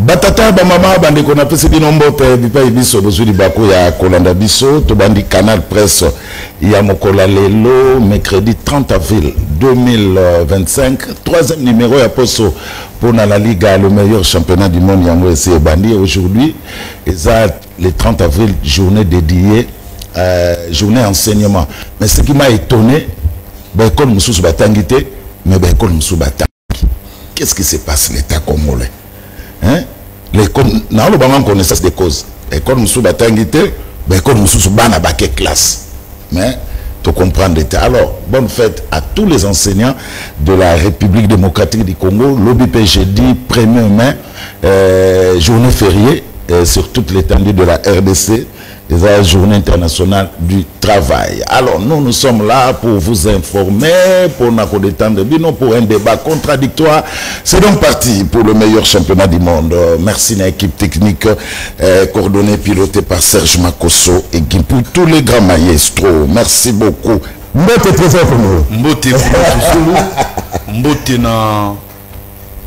Batata bamama bande qu'on appelle c'est binombote bipa ibiso bozuli bako ya kolanda biso to bandi Canal Presse ya mokola lelo mercredi 30 avril 2025 troisième numéro ya poso pour la Liga le meilleur championnat du monde yango ese bandi aujourd'hui et ça le 30 avril journée dédiée journée enseignement mais ce qui m'a étonné ben comme mususu batangité mais ben comme mususu batangi qu'est-ce qui se passe l'état congolais hein? L'école, nous avons connaissance des causes. L'école nous sous batangité, l'école nous sous bana baké classe. Mais tu comprends l'état. Alors, bonne fête à tous les enseignants de la République démocratique du Congo. L'OBP jeudi 1er mai, journée fériée sur toute l'étendue de la RDC. La journée internationale du travail. Alors, nous sommes là pour vous informer, pour nous détendre, pour un débat contradictoire. C'est donc parti pour le meilleur championnat du monde. Merci à l'équipe technique coordonnée, pilotée par Serge Makosso et qui pour tous les grands maestros. Merci beaucoup. Mbote trésor pour nous. Mbote Mbote na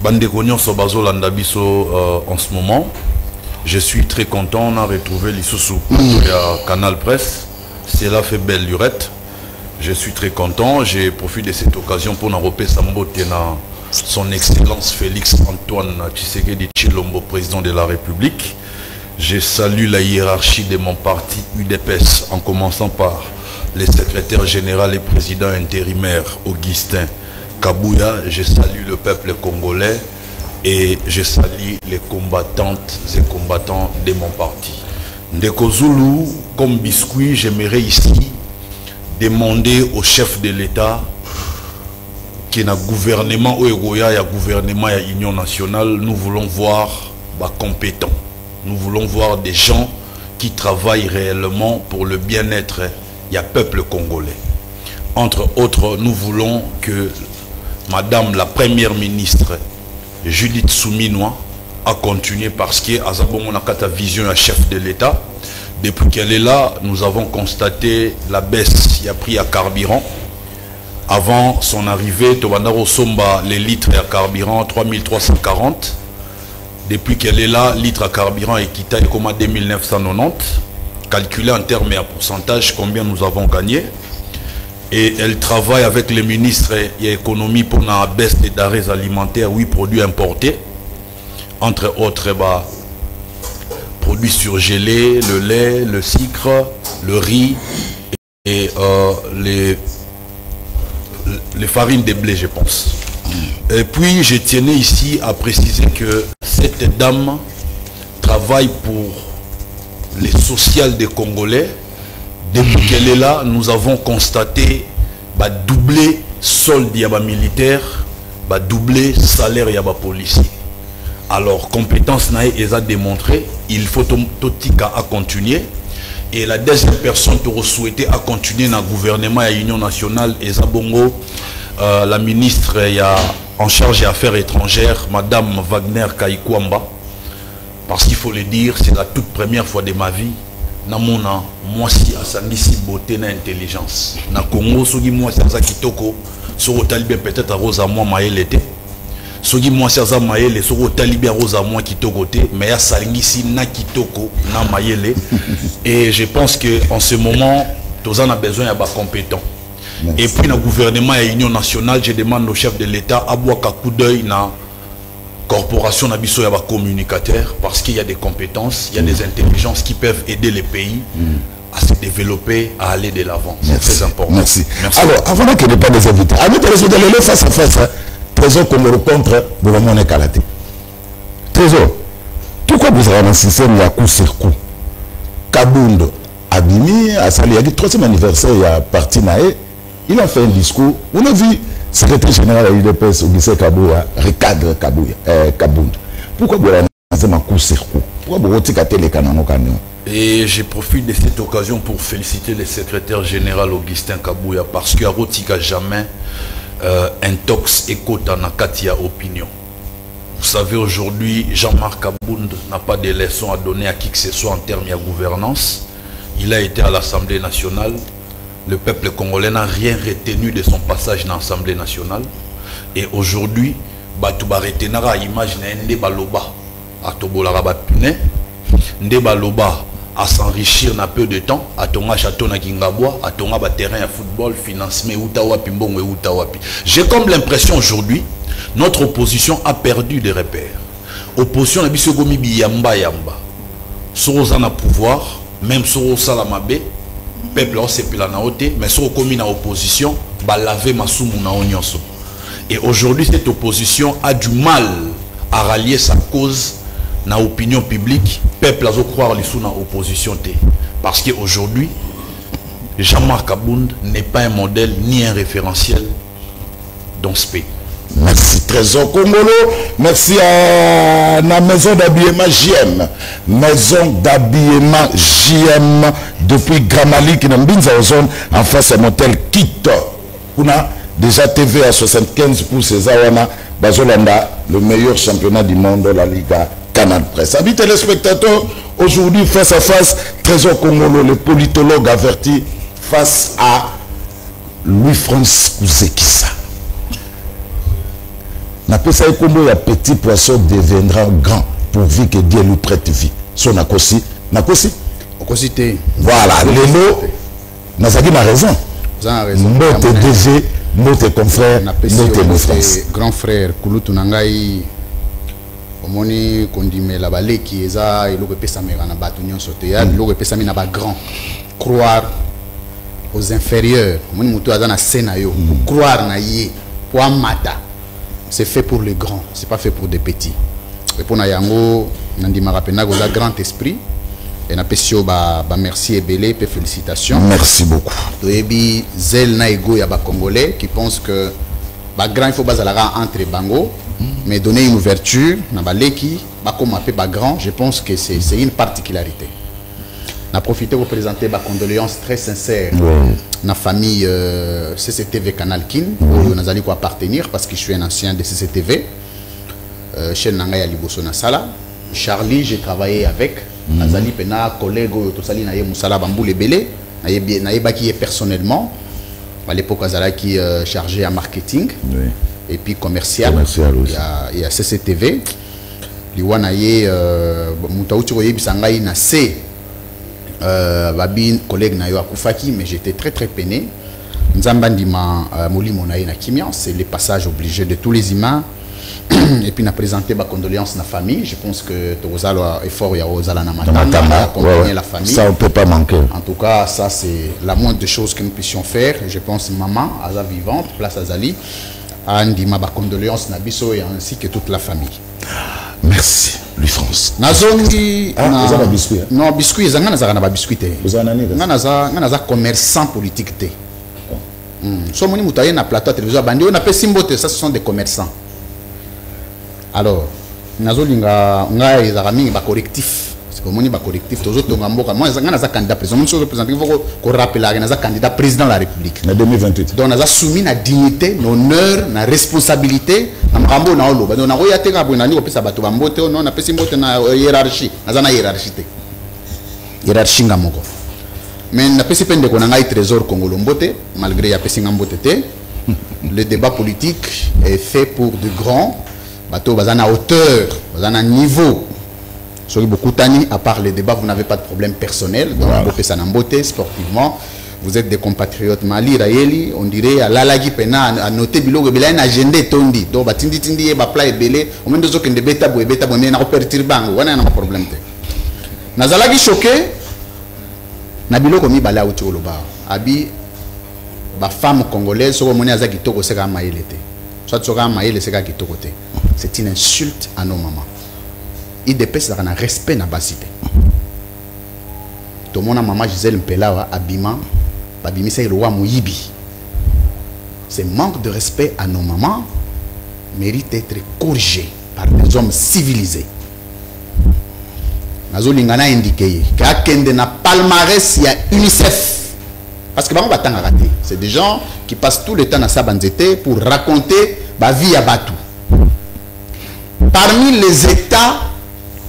bandeko nyonso bazolanda biso en ce moment. Je suis très content, on a retrouvé l'Issoussou à Canal Presse. Cela fait belle lurette. Je suis très content. J'ai profité de cette occasion pour n'enroper Sambotena, son Excellence Félix Antoine Tshisekedi Tshilombo, président de la République. Je salue la hiérarchie de mon parti UDPS, en commençant par le secrétaire général et président intérimaire Augustin Kabouya. Je salue le peuple congolais. Et je salue les combattantes et combattants de mon parti. Ndeko Zulu, comme biscuit, j'aimerais ici demander au chef de l'État qui est un gouvernement ou un gouvernement et l'Union nationale, nous voulons voir des compétents. Nous voulons voir des gens qui travaillent réellement pour le bien-être du peuple congolais. Entre autres, nous voulons que Madame la Première ministre Judith Souminois a continué parce que Azabon a vision à chef de l'État. Depuis qu'elle est là, nous avons constaté la baisse qui a pris à carburant. Avant son arrivée, Tobandaro Somba, les litres à carburant 3340. Depuis qu'elle est là, litre à carburant est quitté comme à 2990. Calculé en termes et en pourcentage combien nous avons gagné. Et elle travaille avec les ministres et l'économie pour la baisse des denrées alimentaires, oui, produits importés. Entre autres, produits surgelés, le lait, le sucre, le riz et les farines de blé, je pense. Et puis, je tenais ici à préciser que cette dame travaille pour les sociales des Congolais. Depuis qu'elle est là, nous avons constaté doubler solde yaba militaire, doubler salaire yaba policier. Alors, compétence nae a démontré, il faut totika à continuer. Et la deuxième personne qui souhaité à continuer dans le gouvernement et l'Union nationale, Ezabongo, la ministre en charge des affaires étrangères, Madame Wagner Kaikwamba. Parce qu'il faut le dire, c'est la toute première fois de ma vie. Namona moi si asangisi beauté na intelligence na Congo soki moi ça kitoko so talibé peut-être à rosa moi maelete soki moi ça maele so talibé rosa moi kitoko té mais ya salingisi na kitoko na maele et je pense que en ce moment tous en a besoin ya ba compétent. Et puis le gouvernement et l'Union nationale, je demande au chef de l'État à boire un coup d'œil na corporation nabiso ya ba communicateur parce qu'il y a des compétences, il y a des intelligences qui peuvent aider les pays à se développer, à aller de l'avant. C'est très important. Merci. Alors, avant qu'il n'y ait pas des invités, avec les résultats de face à face, Trésor comme rencontre de la monnaie Kalaté. Trésor, pourquoi vous avez un système à coup sur coup? Kabundo, Abimi, à Sali, il y a 3e anniversaire, il y a parti Naé, il a fait un discours, on a vu secrétaire général de l'UDPS, Augustin Kabouya, recadre Kabundo. Pourquoi vous avez un coup sur coup? Pourquoi vous avez un les canons? Et je profite de cette occasion pour féliciter le secrétaire général Augustin Kabouya parce qu'il a jamais intox et kota na katia opinion. Vous savez, aujourd'hui, Jean-Marc Kabound n'a pas de leçons à donner à qui que ce soit en termes de gouvernance. Il a été à l'Assemblée nationale. Le peuple congolais n'a rien retenu de son passage dans l'Assemblée nationale. Et aujourd'hui, Batouba retenara image na ende baloba. à Tobola Rabat Pune, Ndeba Loba à s'enrichir dans peu de temps, à Tonga Château na Kingabois, à Tonga ba terrain à football, financement Outawapi Mbongo et Outawapi. J'ai comme l'impression aujourd'hui, notre opposition a perdu des repères. Opposition na biso gomi biyamba yamba. Soroza na pouvoir, même Sorosa la mabe, peuple a sepela na ote, mais Soro komi na opposition, ba laver masumu na onyonso. Et aujourd'hui cette opposition a du mal à rallier sa cause dans l'opinion publique. Peuple a croire les sous dans l'opposition. Parce qu'aujourd'hui, Jean-Marc Abound n'est pas un modèle ni un référentiel dans ce pays. Merci Trésor Congolo. Merci à la maison d'habillement JM. Maison d'habillement JM depuis Gramali qui n'a pas zone en face à motel Quito. On a déjà TV à 75 pour César Bazolanda, le meilleur championnat du monde de la Liga Canal Presse. Amis téléspectateurs, aujourd'hui face à face, Trésor Congolo, le politologue averti face à Louis-France Kouzekissa. Napesa Ekombo ya petit poisson deviendra grand pourvu que Dieu lui prête vie. Son nakosi, nakosi. Okosité. Voilà, Lélo, Nazaki n'a raison. Vous avez raison. Notre DG, notre confrère, notre France. Grand frère, Kouloutou Nangaï, Omoni Kondime la balé qui est là, et l'autre pesa mera na batunion sotéa, l'autre pesa mi na ba grand. Croire aux inférieurs. Omoni Moutou Azana Senayo, croire na yé, pour mata. C'est fait pour les grands, c'est pas fait pour des petits. Et pour Nayango, Nandima Rapena, vous avez grand esprit. Et na pesio ba merci et belé, félicitations. Merci beaucoup. Toyebi zel na ego ya ba congolais qui pense que ba grand il faut bazalara entre bango, mais donner une ouverture na ba leki ba comme appelé ba grand, je pense que c'est une particularité. On a profité pour présenter ma condoléances très sincères na famille CCTV Canal Kin où nous allons appartenir parce que je suis un ancien de CCTV. Chez Nangaya Liboso na Sala, Charlie, j'ai travaillé avec. Azali Pena, collègue, tout ça, Naye Moussala Bambou les Belé, Naye Baki personnellement. À l'époque, Azala qui est chargé à marketing et puis commercial. Il y a CCTV. Liwanaye Moutaouti Roye Bisangaï na C. Babi collègue Nayo Akoufaki, mais j'étais très peiné. Nzambandima Moli Monaye na Kimia, c'est les passages obligés de tous les imams. Et puis on a présenté ma condoléance à la famille. Je pense que Tozalo a effort ya Ozala na matanga accompagner la famille. Ça on peut pas manquer. En tout cas, ça c'est la moindre des choses que nous puissions faire. Je pense maman Aza vivante, place Azali, Andima ma condoléance na biso et ainsi que toute la famille. Merci Louis-France. Nazongi vous avez biscuit. Non, biscuit, zanga na ba biscuit. Vous en avez Ngana commerçant politique té. So moni mutaye na plateau télévision bandi on appelle Simbote, ça ce sont des commerçants. Alors, nazolinga ngai zarami ba collectif. C'est comme on ba collectif tous autres ngamboka. Moi ngana za candidat président. Moi je présenter il faut qu'on rappeler na za candidat président de la République. En 2028. Donc naza soumis na dignité, na honneur, na responsabilité, na ngambo na olo. Donc na roya te ngabo na ni opesa bato ba mbote non na pesi mbote na hiérarchie. Naza na hiérarchie te. Hiérarchie ngamoko. Mais na pesi pende ko na ngai trésor Congolo mbote malgré ya pesi ngambote te. Le débat politique est fait pour de grands bateau bazana hauteur, bazana niveau. Sur beaucoup tani, à part les débats, vous n'avez pas de problème personnel. Donc, ça n'a beauté sportivement. Vous êtes des compatriotes Mali, Raeli, on dirait à l'alagi pena à noter bilo que un agenda tondi. Donc batindi tindi e bapla e belé. Au moins deux autres qui ne bêta boue bêta bonne n'a pas perturbant. On a un problème. Nazalagi choqué. Nabilo komi bala uti oloba. Abi ba femme congolaise so moni azaki toko seka maïlete. Soit sera maïle seka ki toko te. C'est une insulte à nos mamans. Il dépêche dans un respect na basité. Tout mon maman Gisèle Mpela abima, babimi c'est le roi Mouyibi. Ce manque de respect à nos mamans mérite d'être corrigé par des hommes civilisés. Nazolingana indiqué qu'à Kende na palmarès il y a UNICEF. Parce que c'est des gens qui passent tout le temps dans sa banzete pour raconter la vie à Batou. Parmi les États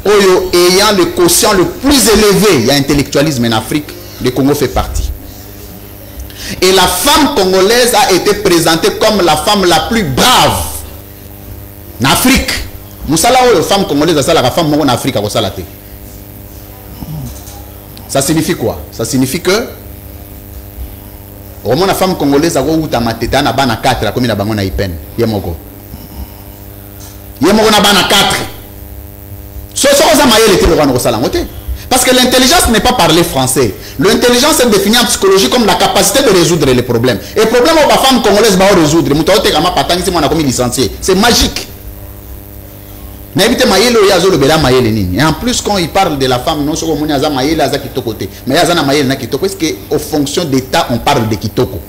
ayant le quotient le plus élevé, il y a intellectualisme en Afrique, le Congo fait partie. Et la femme congolaise a été présentée comme la femme la plus brave en Afrique. Moussala ou les femmes congolaises, ça la femme en Afrique à Salate. Ça signifie quoi? Ça signifie que au moins la femme congolaise a ou ta mateta na bana 4 comme na bango na ipen. Yemoko. Yemoko na bana 4. So ça maïe était le roi Rosala moté. Parce que l'intelligence n'est pas parler français. L'intelligence est définie en psychologie comme la capacité de résoudre les problèmes. Et le problème où la femme congolaise va résoudre, c'est magique. Et en plus, quand il parle de la femme, non seulement il y a des kitoko, mais il y a des kitoko. Parce qu'en fonction d'État, on parle de kitoko.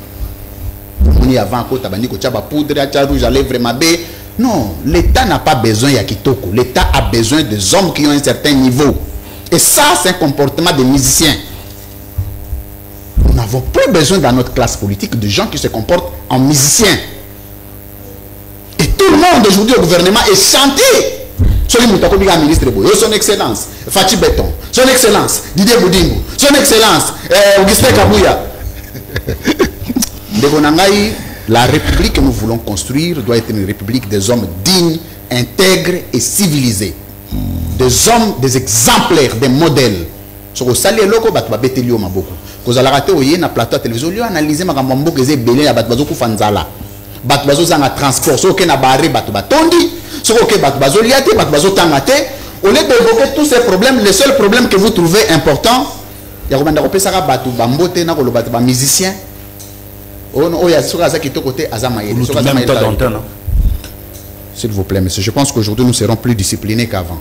Non, l'État n'a pas besoin de kitoko. L'État a besoin des hommes qui ont un certain niveau. Et ça, c'est un comportement des musiciens. Nous n'avons plus besoin dans notre classe politique de gens qui se comportent en musiciens. Et tout le monde aujourd'hui au gouvernement est chanté. Ministre son Excellence Fachi Beton, son Excellence Didier Boudingo, son Excellence Augustin Kabouya. La République que nous voulons construire doit être une République des hommes dignes, intègres et civilisés. Des hommes, des exemplaires, des modèles. Sur le salaire loco, bat ba betelio maboko. Cause la raté oye na plateau télévision, lui analyser ma gambo que c'est belé à bat bazo kufanzala. Bat bazo zanga transport, so que na barré bat batondi, so que bat bazo liate, bat bazo tangate. Au lieu d'évoquer tous ces problèmes, le seul problème que vous trouvez important, ya komanda ko pesa ka batu bambote na ko lo bat ba musicien. Oh ya so ka za kito côté azamaye, so ka azamaye. S'il vous plaît, monsieur, je pense qu'aujourd'hui nous serons plus disciplinés qu'avant.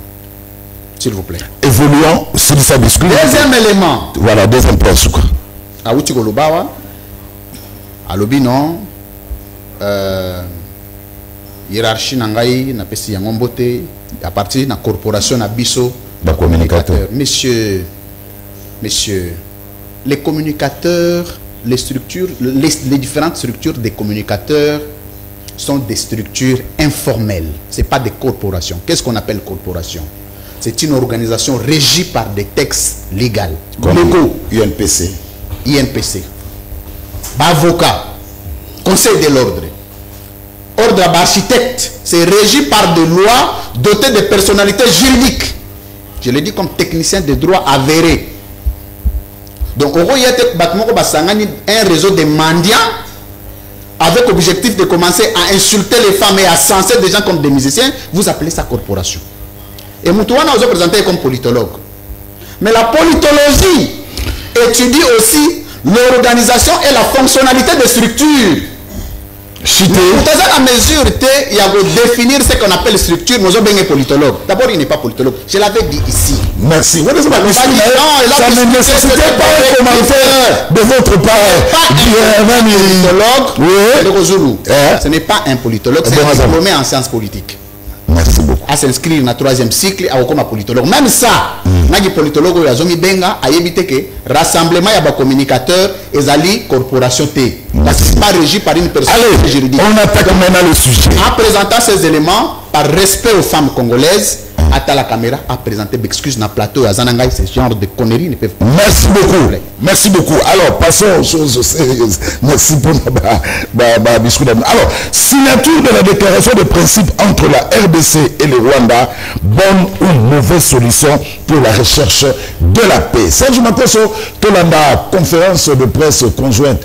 S'il vous plaît. Évoluons sur sa discussion. Deuxième élément. Voilà, deuxième point. Aouti Golobawa. Alobi non. Hiérarchie Nangaï, na pesi Yangombote, à partir de la corporation Abisso. Communicateur. Messieurs, les communicateurs, les structures, les différentes structures des communicateurs sont des structures informelles. Ce n'est pas des corporations. Qu'est-ce qu'on appelle corporation? C'est une organisation régie par des textes légaux. Légaux. UNPC. INPC. Avocat. Conseil de l'ordre. Ordre d'architecte. C'est régi par des lois dotées de personnalités juridiques. Je le dis comme technicien de droit avéré. Donc, il y a un réseau de mendiants avec objectif de commencer à insulter les femmes et à censer des gens comme des musiciens. Vous appelez ça corporation. Et Moutouana nous a présenté comme politologue. Mais la politologie étudie aussi l'organisation et la fonctionnalité des structures. À mesure il y a définir ce qu'on appelle structure, nous avons un politologue. D'abord, il n'est pas politologue. Je l'avais dit ici. Merci. Ça ne nécessitait pas un commentaire de votre part. Politologue. Ce n'est pas un politologue, c'est un diplômé en sciences politiques. Merci beaucoup. À s'inscrire dans le 3e cycle à comme politologue. Même ça, les politologues ont benga à éviter que rassemblement y a communicateur et zali corporation T. Parce que c'est pas régi par une personne juridique. On attaque maintenant le sujet. En présentant ces éléments, par respect aux femmes congolaises, à la caméra a présenté d'excuses dans le plateau à Zanangaï, ce genre de conneries ne peuvent pas. Merci beaucoup. Merci beaucoup. Alors, passons aux choses sérieuses. Merci pour alors, signature de la déclaration de principe entre la RDC et le Rwanda, bonne ou mauvaise solution pour la recherche de la paix. Serge Makoso, Tolanda, conférence de presse conjointe,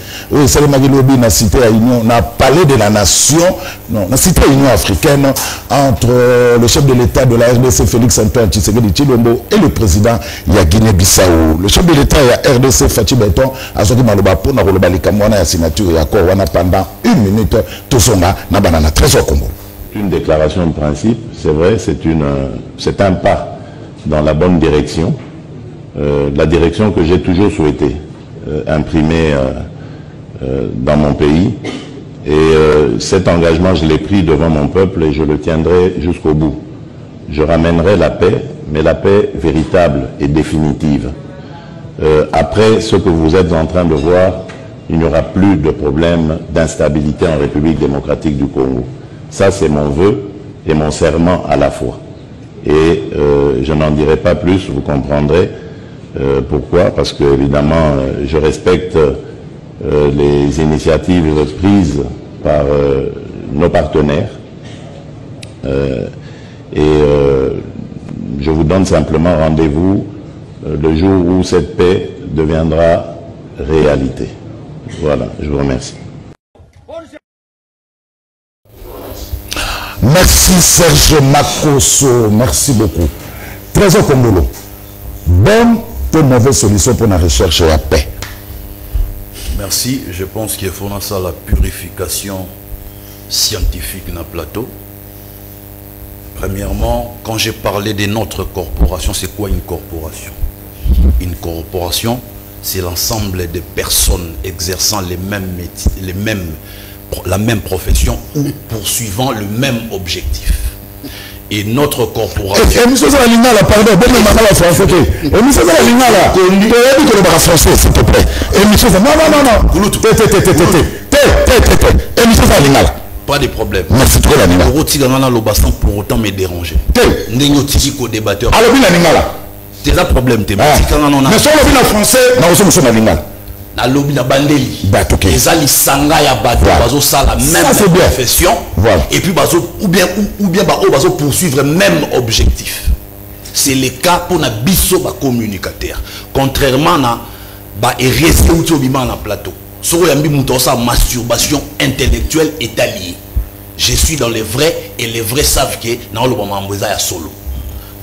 Salema Gilobi n'a cité à Union, n'a parlé de la nation, non, n'a cité à l'Union africaine entre le chef de l'État de la RDC, Félix Antoine Tshisekedi Tshilombo, et le président ya Guinée-Bissau. Le chef de l'État ya RDC, Fachi Beton, a sorti Maloba pour na Roloba Likamwana ya signature ya Korwana pendant 1 minute, Tosonga, na banana Trésor Congo. Une déclaration de principe, c'est vrai, c'est un pas dans la bonne direction, la direction que j'ai toujours souhaité imprimer dans mon pays. Et cet engagement, je l'ai pris devant mon peuple et je le tiendrai jusqu'au bout. Je ramènerai la paix, mais la paix véritable et définitive. Après ce que vous êtes en train de voir, il n'y aura plus de problème d'instabilité en République démocratique du Congo. Ça, c'est mon vœu et mon serment à la fois. Et je n'en dirai pas plus, vous comprendrez pourquoi. Parce que, évidemment, je respecte les initiatives prises par nos partenaires. Et je vous donne simplement rendez-vous le jour où cette paix deviendra réalité. Voilà, je vous remercie. Merci Serge Makoso, merci beaucoup. Trésor Kongolo, bonne ou mauvaise solution pour la recherche et la paix? Merci, je pense qu'il faut ça la purification scientifique dans le plateau. Premièrement, quand j'ai parlé de notre corporation, c'est quoi une corporation? Une corporation, c'est l'ensemble des personnes exerçant les mêmes métiers, la même profession ou poursuivant le même objectif. Et notre corporation... Émission ça la ligne là, pardon, bonne la français. Émission ça la ligne là, tu es pas français s'il te plaît. Émission ça, non. Émission ça la ligne là. Pas de problème. Merci trop la ligne là. Pour autant me déranger. N'ayons tico débatteur. Alors bien la ligne là. C'est un problème, t'es mais si on le dit en français, non, c'est la ligne là. Na lobby na bandeli ezali sanga ya bato bazo sala même profession et puis bazo ou bien bazo poursuivre même objectif. C'est le cas pour na biso ba communicateur, contrairement na ba RSE ou tobima na plateau soko yambi muto sa masturbation intellectuelle est alliée. Je suis dans les vrais et les vrais savent que na lo ba mamboza ya solo.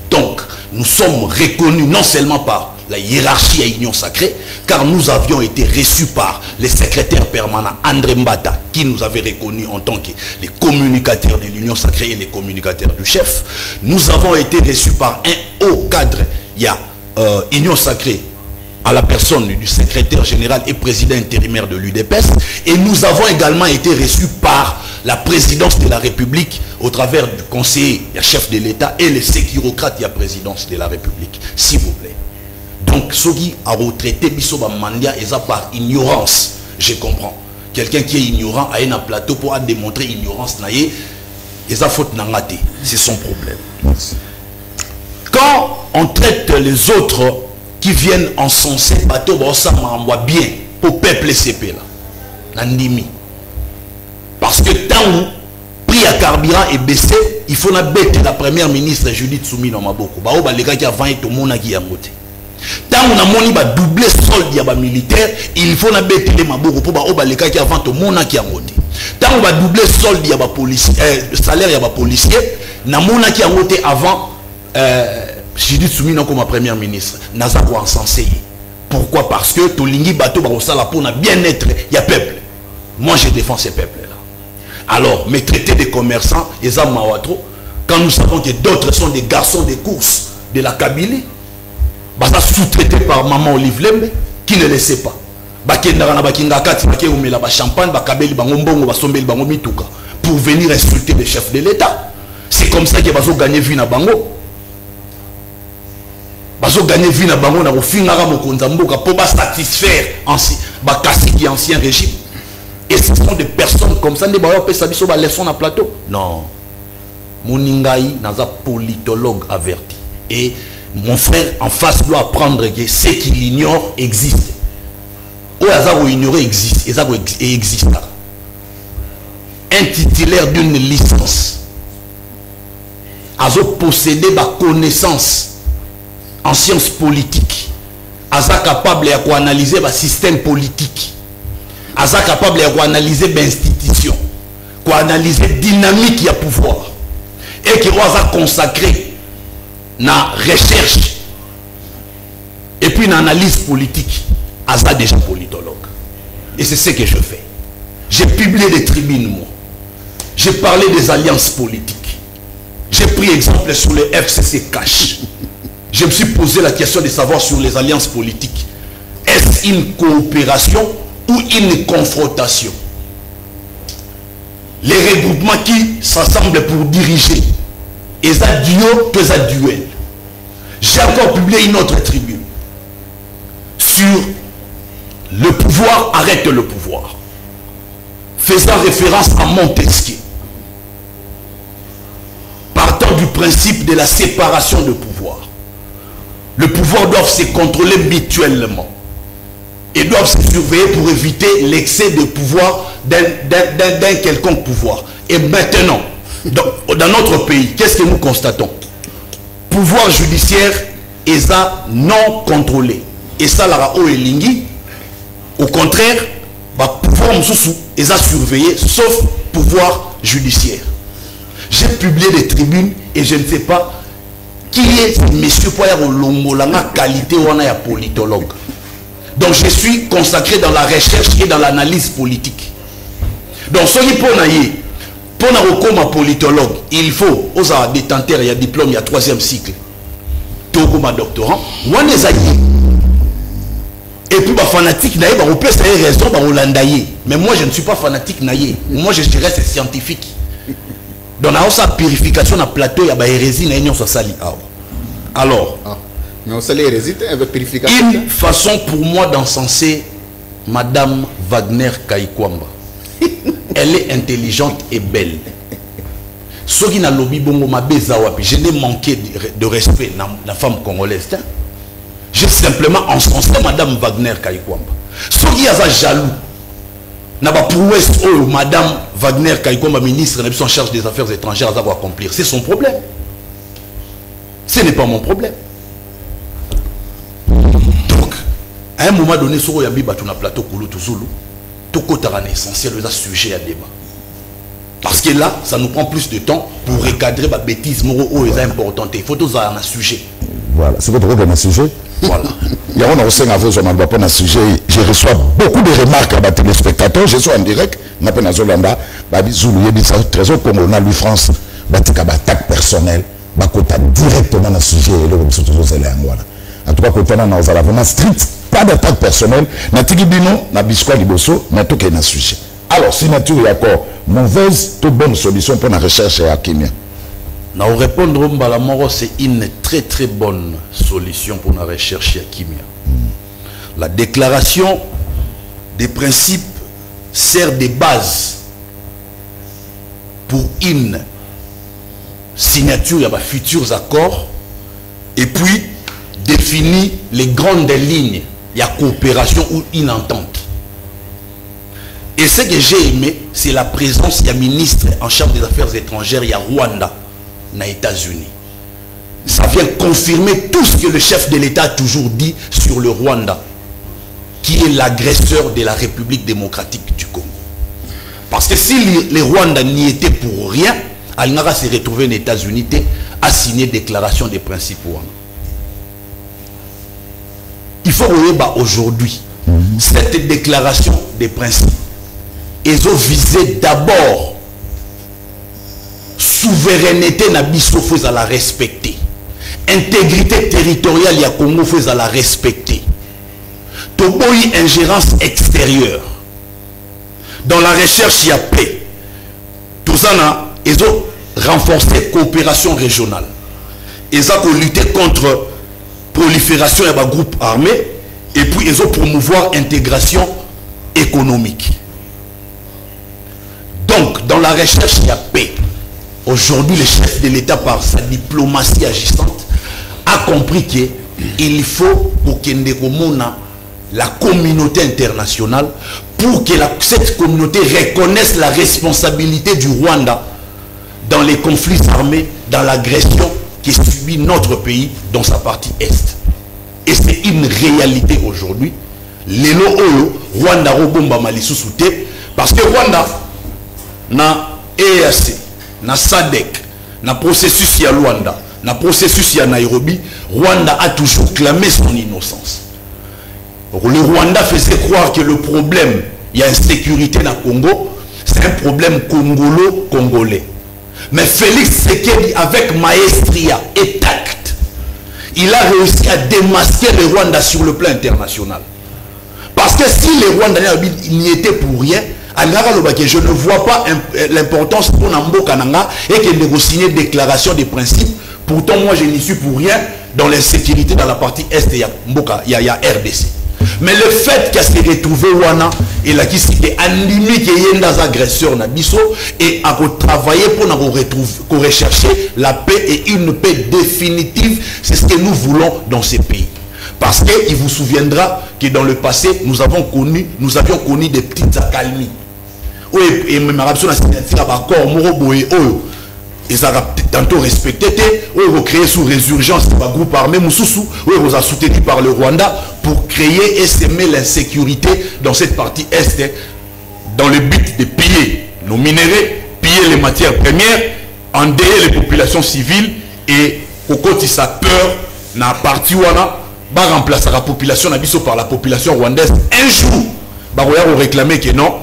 Donc nous sommes reconnus non seulement par la hiérarchie à Union Sacrée, car nous avions été reçus par le secrétaire permanent André Mbata, qui nous avait reconnus en tant que les communicateurs de l'Union Sacrée et les communicateurs du chef. Nous avons été reçus par un haut cadre, il y a Union Sacrée, à la personne du secrétaire général et président intérimaire de l'UDPS, et nous avons également été reçus par la présidence de la République au travers du conseiller, il y a chef de l'État, et le sécurocrate, il y a présidence de la République, s'il vous plaît. Donc, ceux qui ont retraité Bissoba Mandia, et ça par ignorance, je comprends. Quelqu'un qui est ignorant a un plateau pour démontrer ignorance, et ça faute n'angate, c'est son problème. Merci. Quand on traite les autres qui viennent encenser bateau, ça m'envoie bien pour peuple CP là, nandimi. Parce que tant où prix à carburant est baissé, il faut bête la première ministre Judith Soumi dans Maboko. Bah les gars qui a 20 tout le monde qui a monté. Tant on a moni ba doubler solde ya ba militaire, il faut na bête les Maboko pour les gars qui a 20 tout le monde qui a monté. Tant on va doubler solde ya ba policier, salaire ya ba policier, na mona qui a monté avant Judith Soumi comme première ministre. Naza ko encensé. Pourquoi? Parce que Tolingi bateau ba osala pour na bien-être ya peuple. Moi je défends ces peuples là. Alors, mes traités des commerçants, ils ont mawatro, quand nous savons que d'autres sont des garçons de course de la Kabylie, bah ça sous-traité par maman Olive Lembe, qui ne le sait pas. Pour venir insulter les chefs de l'État. C'est comme ça qu'ils vont gagner vie na bango. Ils vont gagner vie na bango, na finira mokonzamboka pour satisfaire l'ancien régime. Et ce sont des personnes comme ça, leçon dans plateau. Non. Moningaï n'a pas politologue averti. Et mon frère en face doit apprendre que ce qu'il ignore existe. Ou il ignorer existe. Et existe. Un titulaire d'une licence a possédé ma connaissance en sciences politiques. A capable d'analyser le système politique. Aza capable d'analyser l'institution, d'analyser la dynamique du pouvoir, et qui va consacrer la recherche et puis l'analyse politique. Aza déjà politologue. Et c'est ce que je fais. J'ai publié des tribunes, moi. J'ai parlé des alliances politiques. J'ai pris exemple sur le FCC Cash. Je me suis posé la question de savoir sur les alliances politiques. Est-ce une coopération ou une confrontation? Les regroupements qui s'assemblent pour diriger, et ça duo que ça duel. J'ai encore publié une autre tribune sur le pouvoir arrête le pouvoir, faisant référence à Montesquieu, partant du principe de la séparation de pouvoir. Le pouvoir doit se contrôler mutuellement et doivent se surveiller pour éviter l'excès de pouvoir d'un quelconque pouvoir. Et maintenant, Dans notre pays, qu'est-ce que nous constatons? Pouvoir judiciaire est non contrôlé. Et ça, la Elingi, au contraire, pouvoir est surveillé, sauf pouvoir judiciaire. J'ai publié des tribunes et je ne sais pas qui est monsieur Poyer Olongolanga qualité ou on a politologue. Donc je suis consacré dans la recherche et dans l'analyse politique. Donc ce qui pour un politologue, il faut aux détenteurs, il y a diplôme, il y a 3e cycle. Tout comme un doctorant, on est alliés. Et puis, fanatique, on peut essayer raison, on mais moi, je ne suis pas fanatique. Moi, je dirais c'est scientifique. Donc, on a sa purification, on a plateau, il y a des hérésies, il y a sali. Alors, mais on sait les hérésies avec purification. Une façon pour moi d'encenser Madame Wagner Kaikwamba. Elle est intelligente et belle. Ce qui n'a lobby bongo ma bezawapi, je n'ai manqué de respect dans la femme congolaise. J'ai simplement encensé Madame Wagner Kaikwamba. Ce qui a jaloux, n'a pas prouesse Madame Wagner Kaikwamba, ministre en charge des affaires étrangères, à avoir accomplir. C'est son problème. Ce n'est pas mon problème. Donc, à un moment donné, sur le plateau Koulou Touzoulou, tout côté essentiel, il y a un sujet à débat. Parce que là, ça nous prend plus de temps pour recadrer la bêtise importante. Il faut tous avoir un sujet. Voilà, c'est votre problème, un sujet. Voilà. Il y a un sujet. Je reçois beaucoup de remarques à mes téléspectateurs. Je suis en direct. Je suis en Zolanda. Je suis en trésor comme on a lu France. Je suis en attaque personnelle. Je suis directement dans le sujet. En tout cas, quand on est vraiment strict, pas d'attaque personnelle. Je suis en sujet. Alors, si nature est d'accord, mauvaise, toute bonne solution pour la recherche à Kimia. Nous répondre c'est une très très bonne solution pour la recherche à Kimia. La déclaration des principes sert de base pour une signature de futurs accords et puis définit les grandes lignes de la coopération ou une entente. Et ce que j'ai aimé, c'est la présence du ministre en charge des affaires étrangères, il y a Rwanda, aux États-Unis. Ça vient confirmer tout ce que le chef de l'État a toujours dit sur le Rwanda, qui est l'agresseur de la République démocratique du Congo. Parce que si les Rwandais n'y étaient pour rien, Alnara s'est retrouvé aux États-Unis à signer déclaration des principes. Il faut voir aujourd'hui cette déclaration des principes. Ils ont visé d'abord souveraineté na biso faut à la respecter, intégrité territoriale il y a Congo faut à la respecter, toboyi ingérence extérieure dans la recherche il y a paix, tout ça ils ont renforcé coopération régionale, ils ont lutté contre prolifération de groupes armés et puis ils ont promouvoir intégration économique. Donc, dans la recherche, il y a paix. Aujourd'hui, le chef de l'État, par sa diplomatie agissante, a compris qu'il faut pour qu'il y ait la communauté internationale, pour que cette communauté reconnaisse la responsabilité du Rwanda dans les conflits armés, dans l'agression qui subit notre pays dans sa partie Est. Et c'est une réalité aujourd'hui. Lelo Oyo, Rwanda Robomba Malisusoute, parce que Rwanda, na EAC, na SADC, na processus ya Luanda, na processus ya Nairobi, Rwanda a toujours clamé son innocence. Le Rwanda faisait croire que le problème, il y a insécurité dans le Congo, c'est un problème congolo-congolais. Mais Félix Tshisekedi, avec maestria et tact, il a réussi à démasquer le Rwanda sur le plan international. Parce que si les Rwandais n'y étaient pour rien, je ne vois pas l'importance pour Nambo Kananga et qu'il négocie une déclaration des principes. Pourtant, moi, je n'y suis pour rien dans l'insécurité dans la partie Est, il y a RDC. Mais le fait qu'elle s'est retrouvée Wana et là qui s'est animé qu'il y ait des agresseurs Nabiso et à travailler pour rechercher la paix et une paix définitive, c'est ce que nous voulons dans ces pays. Parce qu'il vous souviendra que dans le passé, nous avions connu des petites accalmies. Oui, et même la signature d'accord, ils ont tantôt respecté, ils ont créé sous résurgence un groupe armé Moussoussou, ils ont soutenu par le Rwanda pour créer et semer l'insécurité dans cette partie est, dans le but de piller nos minéraux, piller les matières premières, endeuiller les populations civiles et au côté sa peur na partie wana va remplacer la population par la population rwandaise un jour va réclamer que non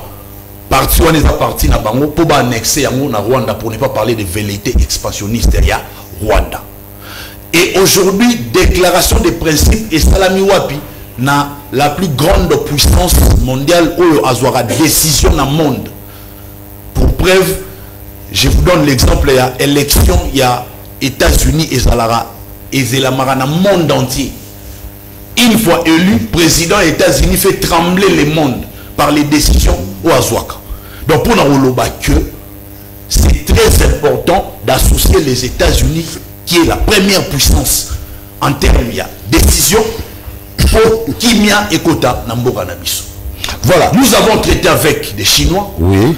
parti wana est parti na bango pour annexer yango na Rwanda pour ne pas parler de velléité expansionniste ya Rwanda. Et aujourd'hui déclaration de principe et salami wapi na la plus grande puissance mondiale où azwara décision dans le monde. Pour preuve, je vous donne l'exemple, il y a élection, il y a États-Unis et Zalara et Zelamara dans le monde entier. Une fois élu, président des États-Unis fait trembler le monde par les décisions au Azwaka. Donc pour nous que c'est très important d'associer les États-Unis, qui est la première puissance en termes de décision, pour Kimia et Kota Namboka Nabiso. Voilà, nous avons traité avec des Chinois. Oui.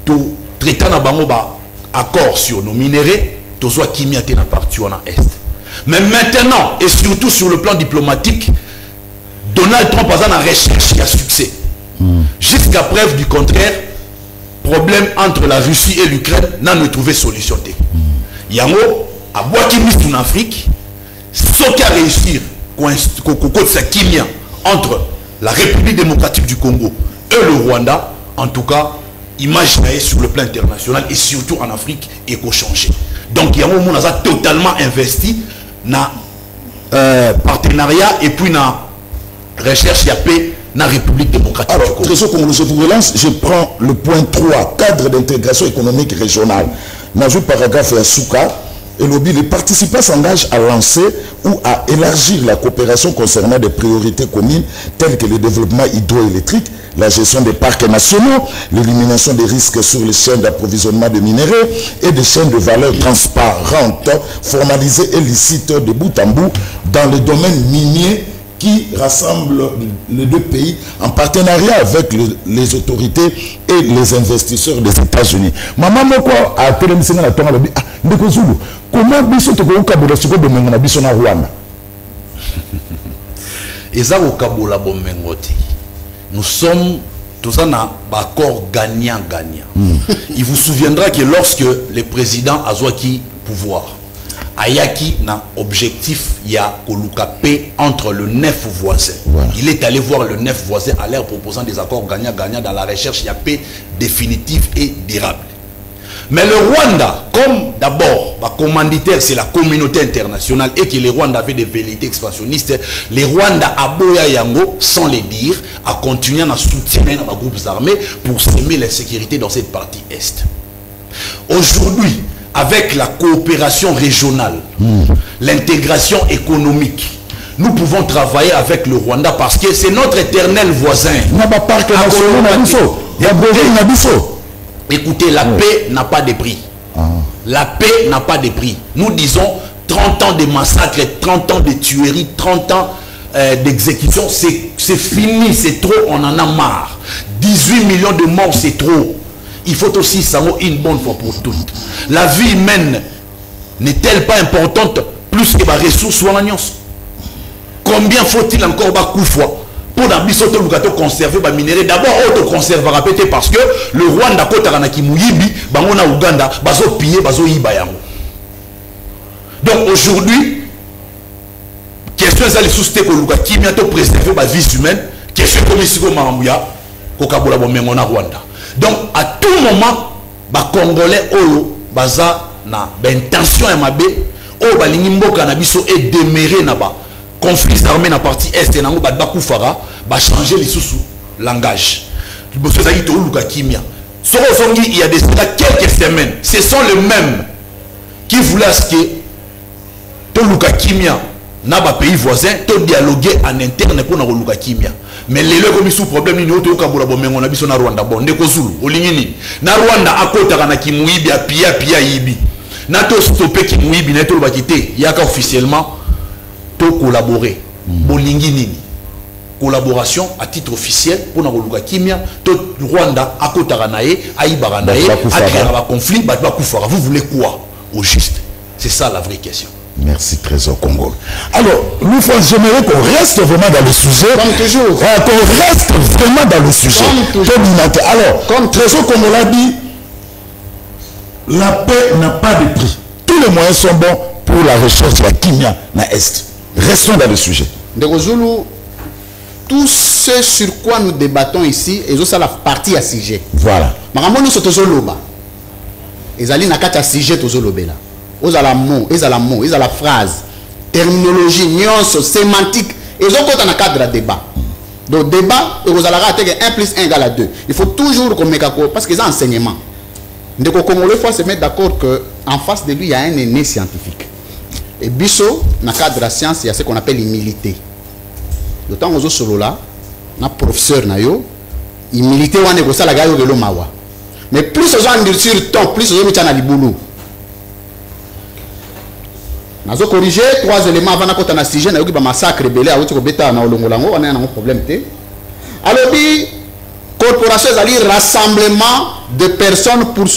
Tout traitant na bango ba accord sur nos minéraux, tout soit Kimia te na partie en est. Mais maintenant et surtout sur le plan diplomatique, Donald Trump a une recherche à succès. Jusqu'à preuve du contraire, problème entre la Russie et l'Ukraine n'a pas trouvé solution. Yango a boaki mis en Afrique, ce qui a réussi entre la République démocratique du Congo et le Rwanda, en tout cas, imaginez sur le plan international et surtout en Afrique, et qu'on change. Donc, il y a un moment où on a totalement investi dans partenariat et puis dans recherche et paix dans la République démocratique du Congo. Trésor Congolais, je vous relance, je prends le point 3, cadre d'intégration économique régionale. Najout paragraphe et Souka. Et les participants s'engagent à lancer ou à élargir la coopération concernant des priorités communes telles que le développement hydroélectrique, la gestion des parcs nationaux, l'élimination des risques sur les chaînes d'approvisionnement de minéraux et des chaînes de valeur transparentes, formalisées et licites de bout en bout dans le domaine minier qui rassemble les deux pays en partenariat avec les autorités et les investisseurs des États-Unis. Maman Moko a télémisé dans la tombe comment biso to ko kabola siko domengo na biso na Rwanda. Eza ko kabola bomengoti. Nous sommes tous en accord gagnant-gagnant. Il vous souviendra que lorsque le président Azwaki pouvoir Ayaki n'a objectif, il y a paix entre le 9 voisin. Voilà. Il est allé voir le 9 voisin à l'air proposant des accords gagnant-gagnant dans la recherche, il y a paix définitive et durable. Mais le Rwanda, comme d'abord, la commanditaire, c'est la communauté internationale et que le Rwanda avait des velléités expansionnistes, les Rwanda à Boya Yango, sans les dire, a continué à soutenir les groupes armés pour semer l'insécurité dans cette partie est. Aujourd'hui, avec la coopération régionale, l'intégration économique, nous pouvons travailler avec le Rwanda parce que c'est notre éternel voisin. Écoutez, la paix n'a pas de prix. La paix n'a pas de prix. Nous disons 30 ans de massacres, 30 ans de tueries, 30 ans d'exécution, c'est fini, c'est trop, on en a marre. 18 millions de morts, c'est trop. Il faut aussi savoir une bonne fois pour toutes. La vie humaine n'est-elle pas importante plus que les ressources ou l'agneau? Combien faut-il encore fois pour conserver les minéraux? D'abord, on conserve répéter parce que le Rwanda qui Muyibi, Bangona Uganda, bazo piller, bazo yibayango. Donc aujourd'hui, question est les sous-stés qui bientôt préserver la vie humaine, question comme ici comme Maramouya, Kokabola Bomengona Rwanda. Donc à tout moment, les Congolais ont intention à mabe, au balinimbo cannabis et déméré naba conflits armés dans la partie est et nango badbaku fara ba changer les sous langage. Il y a des quelques semaines, ce sont les mêmes qui voulaient que to luka kimia na ba pays voisins to dialoguer en interne pour na luka kimia. Mais les gens qui ont problème, ils ont dit que na Rwanda bon ndeko Zulu olingini na Rwanda akota na kimuibi apia yibi na to stopper kimuibi na to bakité yaka officiellement to collaborer bolingini collaboration à titre officiel pour na luka kimia to Rwanda akota nae aibara nae a créer un conflit ba kufara. Vous voulez quoi? au juste. C'est ça la vraie question. Merci Trésor Congo. Alors, nous j'aimerais qu'on reste vraiment dans le sujet. Comme toujours. Qu'on reste vraiment dans le sujet. Comme toujours. Alors, comme Trésor Congo l'a dit, la paix n'a pas de prix. Tous les moyens sont bons pour la recherche de la Kimia na Est. Restons dans le sujet. Ndeko Zulu, tout ce sur quoi nous débattons ici, et ça la partie à sujet. Voilà. Maramoni sotozoloba. Ezali na kati ya sujet tozolobela. Ozala mot, ezala phrase, terminologie, nuance, sémantique, ezokota na cadre de débat. Donc débat, ezala rateke 1 plus 1 égale à 2. Il faut toujours qu'on mette d'accord parce que c'est enseignement. Ndeko Congolais faut se mettre d'accord que en face de lui il y a un aîné scientifique. Et biso na cadre de la science, il y a ce qu'on appelle l'humilité. D'autant ozo solo là, na professeur na yo, humilité wane ko sala gayo gelo mawa. Mais plus ozo andir sur ton, plus ozo mitana libulu. Nazo corriger 3 éléments avant na kota na sujet na yo ki ba massacre belé a wuti ko beta na olongolango wana na problème té. Alors bi corporation ezali rassemblement de personnes pour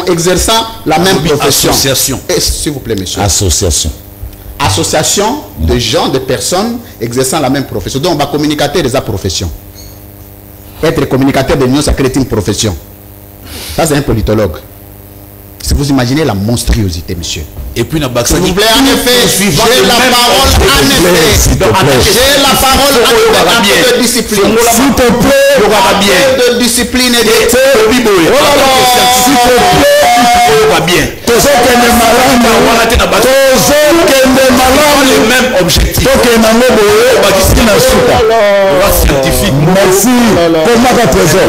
exerçant la même profession. Association. S'il vous plaît, monsieur. Association. Association de gens, de personnes exerçant la même profession. Donc, on va communicateur de sa profession. Être communicateur de l'Union sacrée est une profession. Ça, c'est un politologue. Si vous imaginez la monstruosité, monsieur. Et puis, s'il vous plaît, en effet, j'ai la parole, en effet. J'ai la parole, en effet, de discipline. S'il te plaît, de discipline et de... s'il te plaît, les mêmes objectifs. Scientifique. Merci. Comment Trésor,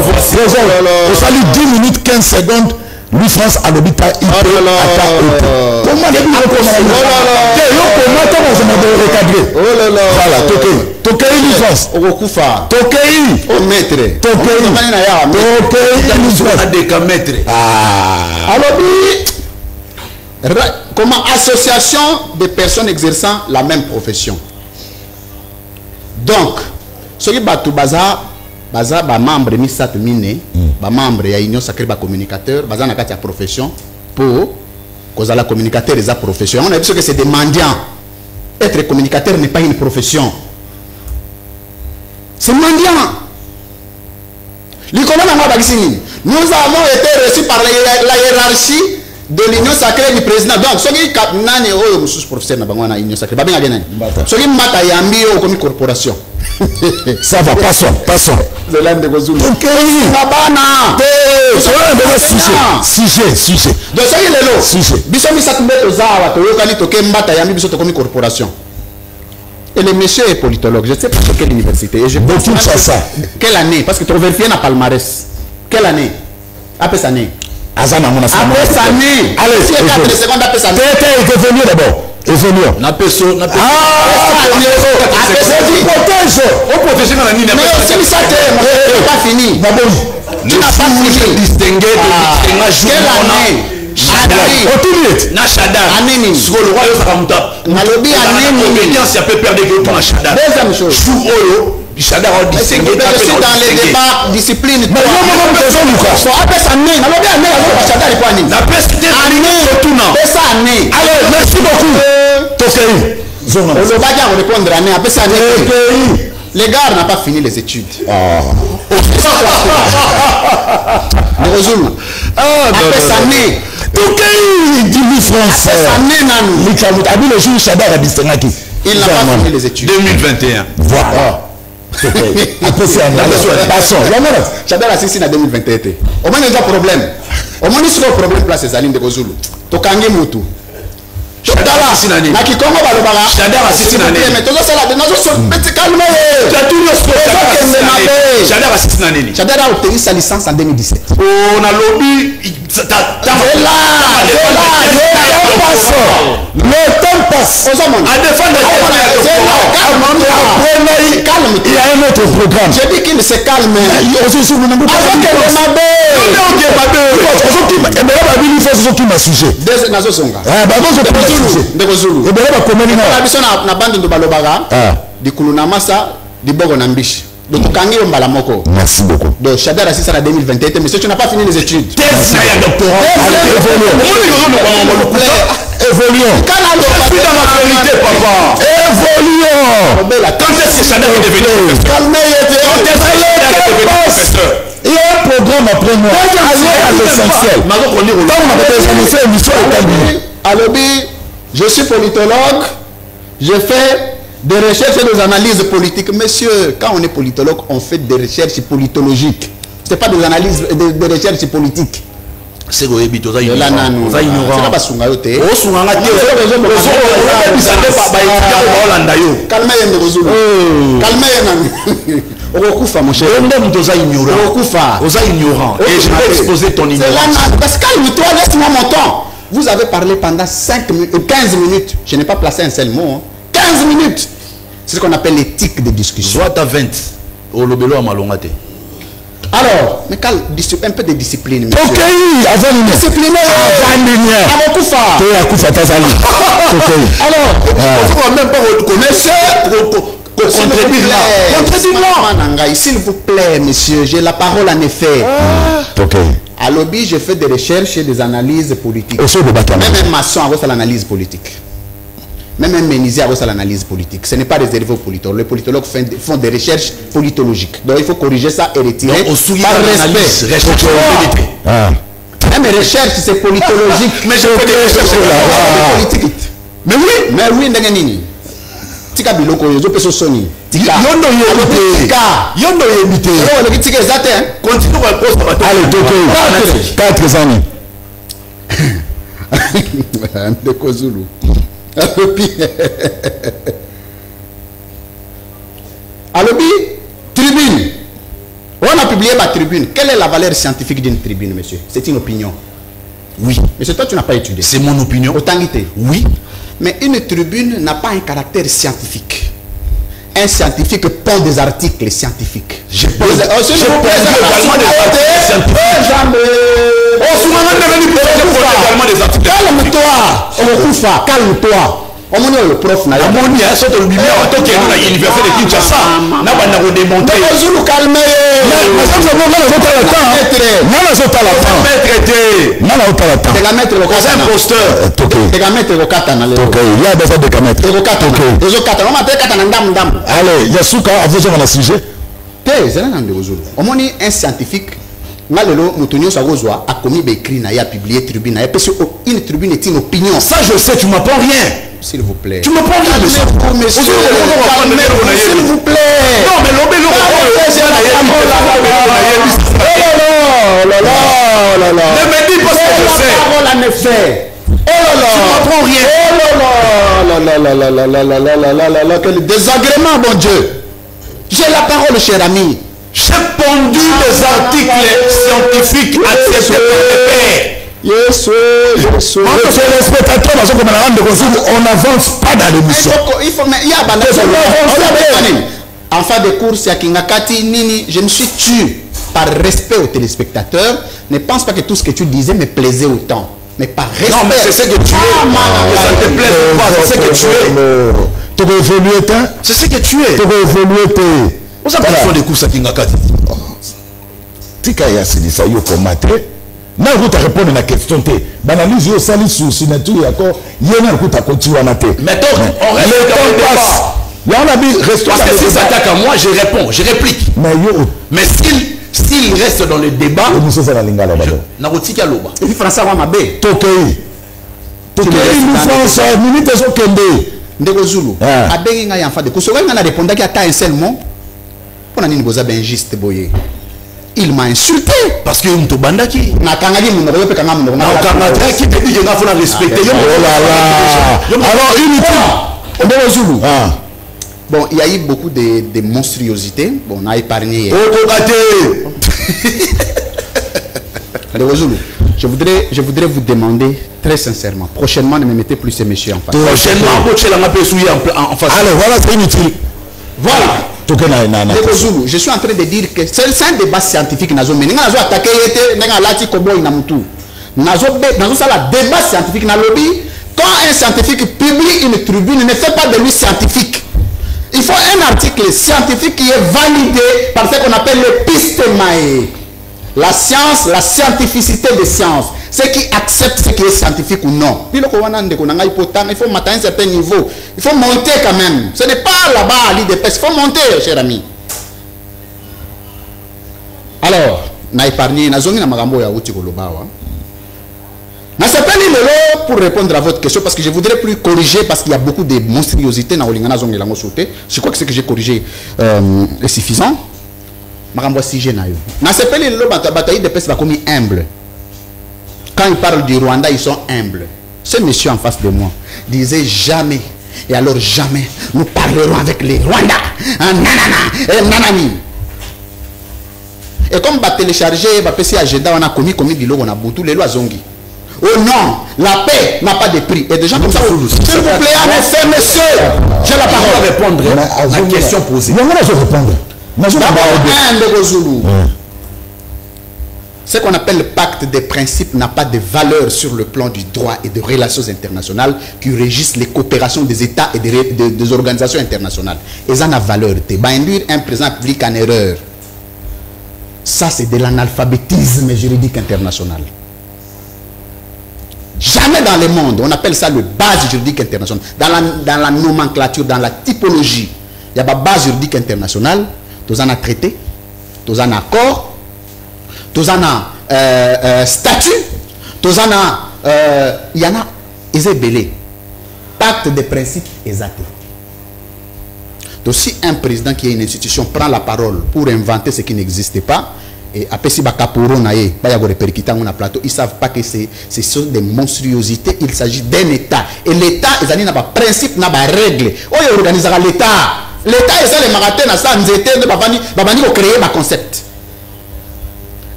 on salue 10 minutes 15 secondes. Lui France à l'hôpital il peut comment voilà Tokei lui France Tokei au maître alors comment association de personnes exerçant la même profession. Donc ce qui bat tout bazar baza ba membre misato mine ba membre ya union sacrée ba communicateur baza na kati ya profession pour cause la communicateur et sa profession. On a dit que c'est des mendiants. Être communicateur n'est pas une profession, c'est mendiant. Nous avons été reçus par la hiérarchie de l'union sacrée du président. Donc ce qui nani oyo mususu professeur na bango na union sacrée ba benga nani ce qui mata yambi o comme corporation. Ça va, passons. De l'âme de Gozulu. Ok. Sujet. Donc ça y est le lot. Sujet. Biso misatmbe tozawa toyokani toke mbata yambi biso tokomi corporation. Et le monsieur est politologue. Je ne sais pas sur quelle université. Et je ça. Quelle année? Parce que tu vérifies dans palmarès. Quelle année? Après cette année. Après cette année. Allez, si 4 secondes après cette année. Il est venu d'abord. Et venir. Na peso. Mais aussi ça t'es pas fini. Tu n'as pas fini. Distingué de distinguage. Quelle année? Na Shadar. Année. Sur le roi Yosakamta. Na lobby année. Compétence a peut perdre que ton Shadar. Deuxième chose. Sous Oyo. Shadar a distingué. Je suis dans les débats discipline. Mais non, so après ça année. Na lobby année. Shadar est quoi année? La peste année. Retournant. Ça année. Allez, merci beaucoup. Tokei. On va dire répondre année. Après ça année. Les gars n'ont pas fini les études. Après ça année. Tokei dit France. Après ça année nanou. Abi le jour Shadar a distingué. Il n'a pas fini les études. 2021. Voilà. Après c'est un passons. Shadar a signé en 2021. Au moins il y a un problème. Au moins il y a un problème place ces alignes de Gozulu. Tokangi mutu. Shadar a signé. Na Kikongo balobara. Shadar a signé. Mais tout ça là, nous sommes petit calme. Shadar a signé. Shadar a obtenu sa licence en 2017. On a lobby. Le temps passe. À défendre calme. Il y a un autre programme. J'ai dit qu'il se calme. Donc, Kangi Mbalamoko. Merci beaucoup. Donc, Chadar Assis à la 2021. Monsieur, tu n'as pas fini les études. Évoluons. Je suis dans ma vérité, papa. Évoluons. Quand est-ce que Chadar est devenu professeur? Il y a un programme après moi. Allez à l'essentiel. Alobi, je suis politologue. Je fais des recherches et des analyses politiques. Monsieur, quand on est politologue, on fait des recherches politologiques. Ce n'est pas des analyses, des recherches politiques. C'est quoi, Ebito? C'est ignorant. Calmez, mon cher. Ignorant. Et je vais exposer ton ignorance. Parce que calme-toi, laisse-moi mon temps. Vous avez parlé pendant 15 minutes. Je n'ai pas placé un seul mot. 15 minutes. C'est ce qu'on appelle l'éthique de discussion. Soit à 20. Au lobelo à Malongate. Alors, mais un peu de discipline. Ok, avant discipliné. Avant Koufa. Alors, on ne va même pas reconnaître. S'il vous plaît, monsieur, j'ai la parole en effet. Ok. À lobby, je fais des recherches et des analyses politiques. Même un maçon a l'analyse politique. Même un menuisier a l'analyse politique. Ce n'est pas réservé aux politologues. Les politologues font des recherches politologiques. Donc il faut corriger ça et retirer. Par respect. Même recherche, c'est politologique. Mais je fais des recherches politiques. Mais oui, Ndenganini. Tika biloko yozo peso soni. Tika. Yondo yebite. Le tika exact hein. Continue à poser. Allez, 4 années. Ndeko Zulu. Alobi, tribune. On a publié ma tribune. Quelle est la valeur scientifique d'une tribune, monsieur? C'est une opinion. Oui. Monsieur, toi, tu n'as pas étudié. C'est mon opinion. Autant guité. Oui. Mais une tribune n'a pas un caractère scientifique. Un scientifique pond des articles scientifiques. Je pose également des articles scientifiques. Calme-toi. Calme-toi. On est le prof. On est à sorte de lumière en tant que l'université de Kinshasa. On a redémonté. Allez, Yasuka, vous avez un sujet. Un scientifique. A commis des écrits, a publié tribune. Une tribune est une opinion. Ça, je sais, tu m'apprends rien. S'il vous plaît. Tu me prends rien, monsieur. S'il vous plaît. Non, mais l'obélo. Ne me dis pas ce que je sais. Parole en effet. Tu m'apprends rien. Quel désagrément, mon Dieu. J'ai la parole, cher ami. J'ai pondu des articles scientifiques acceptés par les pairs. Yes, on n'avance pas dans l'émission. En fin de course, je me suis tué par respect aux téléspectateurs. Ne pense pas que tout ce que tu disais me plaisait autant. Mais par respect. Non, mais c'est ce que tu es. Ça te plaît pas, c'est ce que tu es. Tu veux évoluer, c'est ce que tu es. Tu veux évoluer, vous avez fait des courses à Kingakati. Tika ya silisa yo komate. Na ruta répondre à la question T. Banalise yo sali sous signature encore. Yena ruta continue na T. Mais donc on reste dans le débat. Là on a dit restons. Parce que s'il s'attaque à moi, je réponds, je réplique. Mais s'il reste dans le débat, Narotika Loba. Et puis François Wamabé. Tokei. Tokei nous France minute zo kende. Ndeko Zulu. Abegi nga yanfa de kosoga nga répondre qui a un seul mot. On a ni boza ben juste boye. Il m'a insulté parce que on te bandaki. Na kangadi mun ko pe kanga mun. Na kangadi qui te dit que nga faut respecter. Oh là là. Alors inutile. Ndeko Zulu. Bon, il y a eu beaucoup de monstruosités. Bon, on a épargné. Je voudrais vous demander très sincèrement. Prochainement, ne me mettez plus ces messieurs en face. Prochainement, en face. Alors voilà, c'est inutile. Voilà. Je suis en train de dire que c'est un débat scientifique. Nazo attaqué débat scientifique. Quand un scientifique publie une tribune, ne fait pas de lui scientifique. Il faut un article scientifique qui est validé par ce qu'on appelle l'épistémae. La science, la scientificité des sciences. Ceux qui acceptent ce qui est scientifique ou non. Il faut monter à un certain niveau. Il faut monter quand même. Ce n'est pas là-bas à l'IDPS. Il faut monter, cher ami. Alors, na épargné, na zongi na magambo ya uti kolobawa. Na s'appelle Lelo pour répondre à votre question parce que je voudrais plus corriger parce qu'il y a beaucoup de monstruosités na olingana zongi lango sauté. Je crois que ce que j'ai corrigé est suffisant. Magambo si je na yo. Na s'appelle Lelo bataille de pes va comme humble. Quand ils parlent du Rwanda, ils sont humbles. Ce monsieur en face de moi disait jamais, et alors jamais, nous parlerons avec les Rwandais. Nanani. Et comme va télécharger, va passer agenda, on a commis du logo, on a boutou les lois zongi. Oh non, la paix n'a pas de prix. Et des gens comme ça, s'il vous plaît, en effet, monsieur, j'ai la parole à répondre à la question posée. Ce qu'on appelle le pacte des principes n'a pas de valeur sur le plan du droit et des relations internationales qui régissent les coopérations des États et des organisations internationales. Et ça n'a valeur. Induire un président public en erreur. Ça, c'est de l'analphabétisme juridique international. Jamais dans le monde, on appelle ça le base juridique international. Dans la nomenclature, dans la typologie, il y a la base juridique internationale, tous en a traité, tous en accord, tous en a statut, tous en a, il y en a, ils ont belé. Pacte de principes exacts. Donc si un président qui est une institution prend la parole pour inventer ce qui n'existe pas, et après si bakaporo nae, ba ya go répercuter na plateau, ils savent pas que ce sont des monstruosités, il s'agit d'un État. Et l'État, ils ont pas principe, n'a pas règle. Oh, il organisera l'État. L'État, et ça les marathons, ça nous était de babani ko créer ma concept.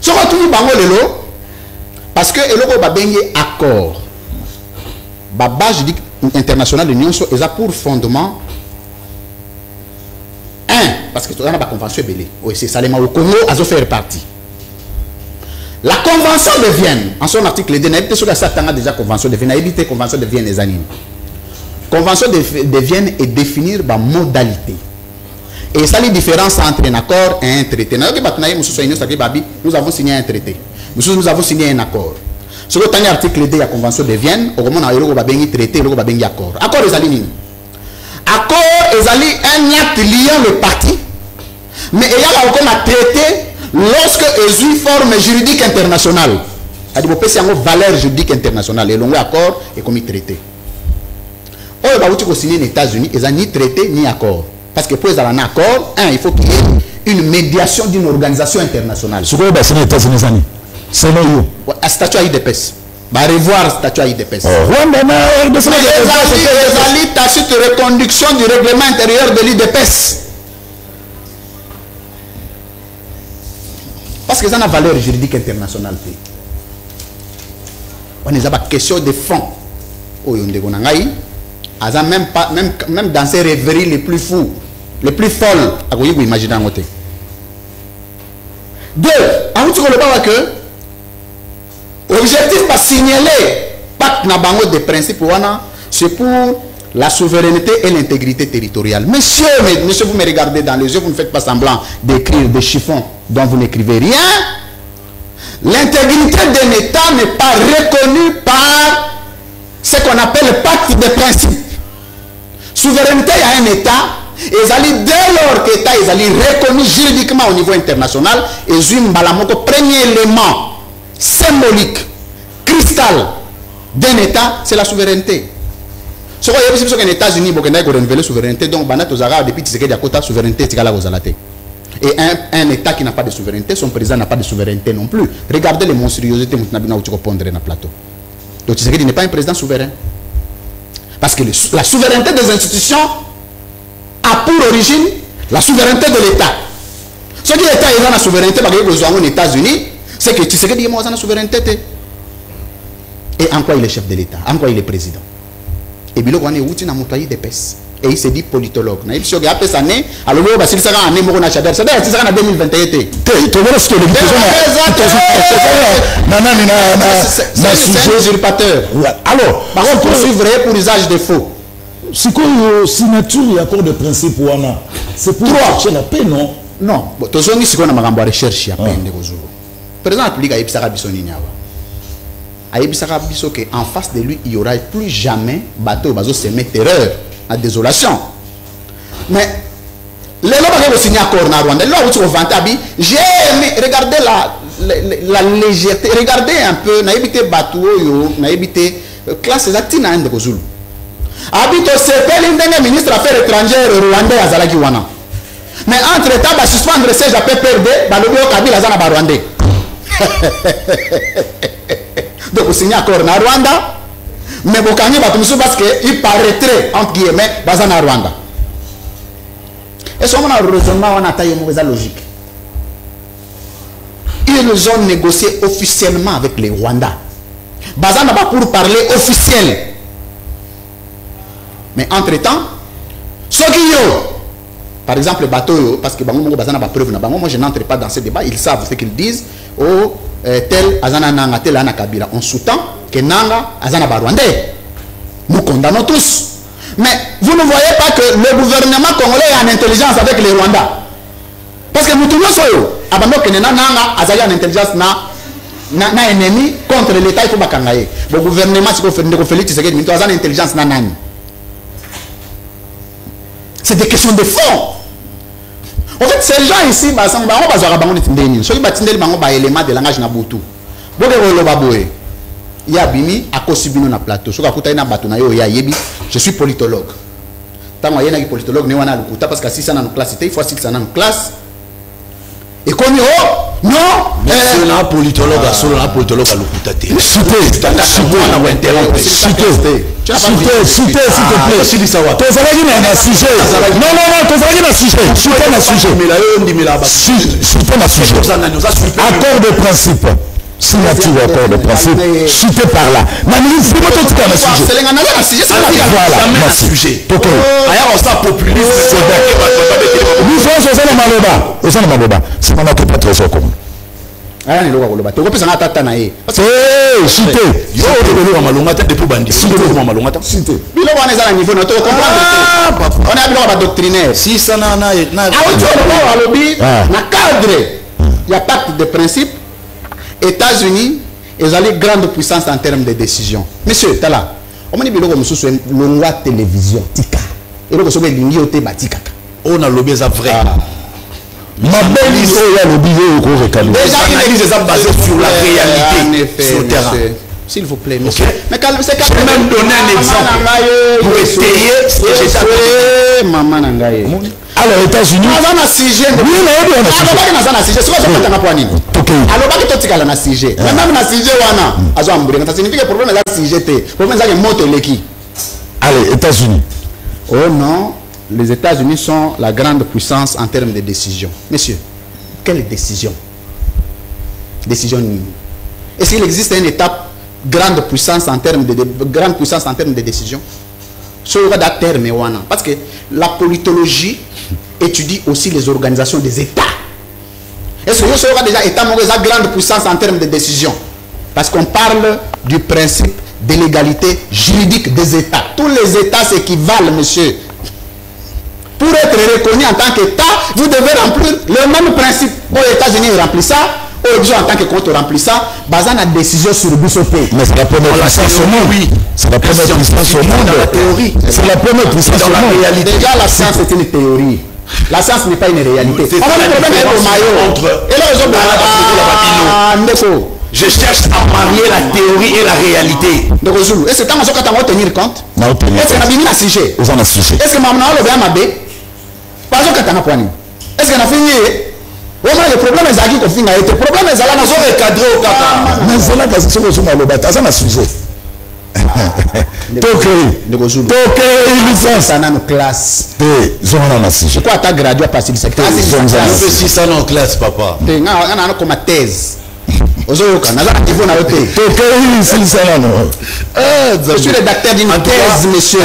Ce qu'on trouve bango lelo, parce que eloko ba bengi accord. Baba je dis international de l'Union est pour fondement parce que tu as une convention belé. Oui, c'est ça les au Congo a fait partie. La convention de Vienne en son article 2 n'a été sur la Satan déjà convention de Vienne a évité convention de Vienne les années. Convention de Vienne est définir la modalité. Et ça les différences entre un accord et un traité. Nous avons signé un traité. Nous avons signé un accord. Sur le dernier article de la Convention de Vienne, au moment où on a traité, on a accord. Accord est un acte liant le parti, mais il y a encore un traité lorsque il forme juridique internationale. Il y a une valeur juridique internationale. Et l'on accord est comme traité. On va signer les États-Unis, il n'y a ni traité ni accord. Parce que pour avoir un accord, il faut qu'il y ait une médiation d'une organisation internationale. Ce que vous avez les États-Unis, c'est non. Un statut à IDPS. Va revoir le statut à IDPS. Les reconduction du règlement intérieur de l'IDPS. Parce que ça a une valeur juridique internationale. On n'a pas question de fond. Même dans ces rêveries les plus fous, les plus folles, vous imaginez en côté. Deux, l'objectif pas signaler pacte nabango des principes c'est pour la souveraineté et l'intégrité territoriale. Monsieur, vous me regardez dans les yeux, vous ne faites pas semblant d'écrire des chiffons dont vous n'écrivez rien. L'intégrité d'un État n'est pas reconnue par ce qu'on appelle le pacte des principes. Souveraineté à un État, et dès lors que l'État est reconnu juridiquement au niveau international, et le premier élément symbolique, cristal d'un État, c'est la souveraineté. Ce qu'on a dit, c'est que les États-Unis ont renouvelé la souveraineté, donc depuis que la quota souveraineté, et un État qui n'a pas de souveraineté, son président n'a pas de souveraineté non plus. Regardez les monstruosités que vous pondrez dans le plateau. Donc Tshisekedi n'est pas un président souverain. Parce que la souveraineté des institutions a pour origine la souveraineté de l'État. Ce qui l'État est dans la souveraineté, aux États-Unis, c'est que Tshisekedi est dans la souveraineté. Et en quoi il est chef de l'État? En quoi il est président? Et bien, on est outil dans le des PES. Et il se dit politologue. Il se dit après ça, alors il s'il sera en émoro national. C'est d'ailleurs, il sera en 2021. C'est usurpateur. Alors, par contre, poursuivre pour usage de faux. C'est quoi la signature et accord de principe Wana? C'est pour chercher la paix, non? Non. Tu as dit que tu as recherche la paix. Par exemple, il y a en face de lui, il n'y aura plus jamais bateau bateau semer terreur, la désolation. Mais les gens qui ont signé accord na Rwanda, j'ai aimé regarder la légèreté, regardez un peu, na évité bateau yo, na évité classe exactement na ndeko Zulu. Habito CPL le ministre des Affaires étrangères rwandais azalaki wana. Mais entre temps ba suspendre siège à PPRD, ba lobi o Kabila azana ba rwandais. Donc vous signez accord na Rwanda, mais vous gagnez parce qu'il paraîtrait entre guillemets bazana Rwanda. Et ce moment le raisonnement on a taillé mauvaise logique. Ils ont négocié officiellement avec les Rwandais. Bazana pas pour parler officiel. Mais entre temps, ceux qui par exemple, les bateaux, parce que moi je n'entre pas dans ce débat, ils savent ce qu'ils disent. Oh, tel Azana Nanga, tel Ana Kabila. On sous-tend que Nanga, Azana Barwandais. Nous condamnons tous. Mais vous ne voyez pas que le gouvernement congolais est en intelligence avec les Rwandais. Parce que nous tous nous abandon que Nanga, Azali en intelligence na ennemi contre l'État, il faut pas kangaye. Le gouvernement, c'est qu'on fait Félix Tshisekedi, mais Azana intelligence na nani. C'est des questions de fond. En fait, ces gens ici, élément de langage nabutu. Il y a bimi à Kosibino na plateau. Je suis politologue. Tant que je suis politologue, je suis parce que si ça dans classe, il faut que ça dans classe. Et comme non, c'est un politologue, un politologue à l'Okutate. Cité, s'il te plaît. Accord de principe. Signature accord de principe. Cité par là. C'est mon acte pas très commun. Il y a pacte de principe. États-Unis, ils ont les grandes puissances en termes de décision. Monsieur, Tala, on m'a dit que nous avons télévision. Et donc, on a on a lobby ça vrai. Déjà, l'analyse est basée sur la réalité, sur le terrain. S'il vous plaît, monsieur. Mais c'est quand même donner un exemple pour étayer maman Nangaye. Alors, aux États-Unis, allez, États-Unis. Oh non, les États-Unis sont la grande puissance en termes de décision. Monsieur, quelle décision? Décision. Est-ce qu'il existe une étape grande puissance en termes de décision? Parce que la politologie étudie aussi les organisations des États. Est-ce que vous serez déjà État grande puissance en termes de décision? Parce qu'on parle du principe de l'égalité juridique des États. Tous les États s'équivalent, monsieur. Pour être reconnu en tant qu'État, vous devez remplir le même principe. Aux États-Unis, ils remplissent ça. Aujourd'hui, en tant que compte rempli ça, basant la décision sur le BSOP. Mais c'est la première puissance au monde. Oui. C'est la première puissance au monde. Dans la théorie. C'est la première puissance au monde. Réalité. Déjà, la science est une théorie. La science n'est pas une réalité. C'est la différence entre je cherche à marier la théorie et la réalité. Donc, est-ce que tu as tenir compte? Est-ce que tu as sujet? Est-ce que tu as mabé? Pas que tu as poigné. Est-ce que tu as fini? Le problème est qu'il faut finir. Le problème est là, nous avons cadré au Kaka. Mais c'est là que c'est ce qu'on a sujet. Ça n'a nos classes. C'est quoi ta gradué à passer du secteur? Si ça n'a nos classes, papa. On a comme thèse. Je suis rédacteur d'une thèse, monsieur.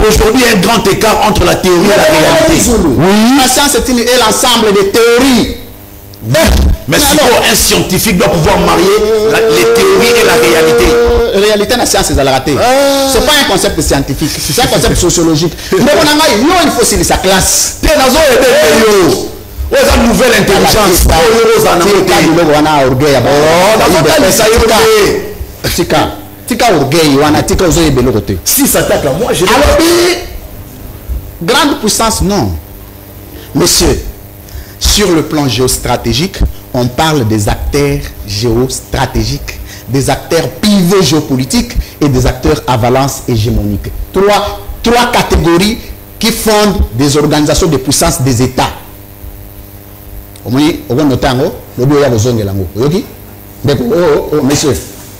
Aujourd'hui, il y a un grand écart entre la théorie et la réalité. La science est l'ensemble des théories. Mais si un scientifique doit pouvoir marier les théories et la réalité. Réalité, la science, c'est la raté. Ce n'est pas un concept scientifique, c'est un concept sociologique. Mais il faut aussi sa classe. Une nouvelle intelligence. Si ça attaque là, moi je. Alors, grande puissance, non. Monsieur, sur le plan géostratégique, on parle des acteurs géostratégiques, des acteurs pivots géopolitiques et des acteurs à valence hégémonique. Trois catégories qui fondent des organisations de puissance des États. Monsieur,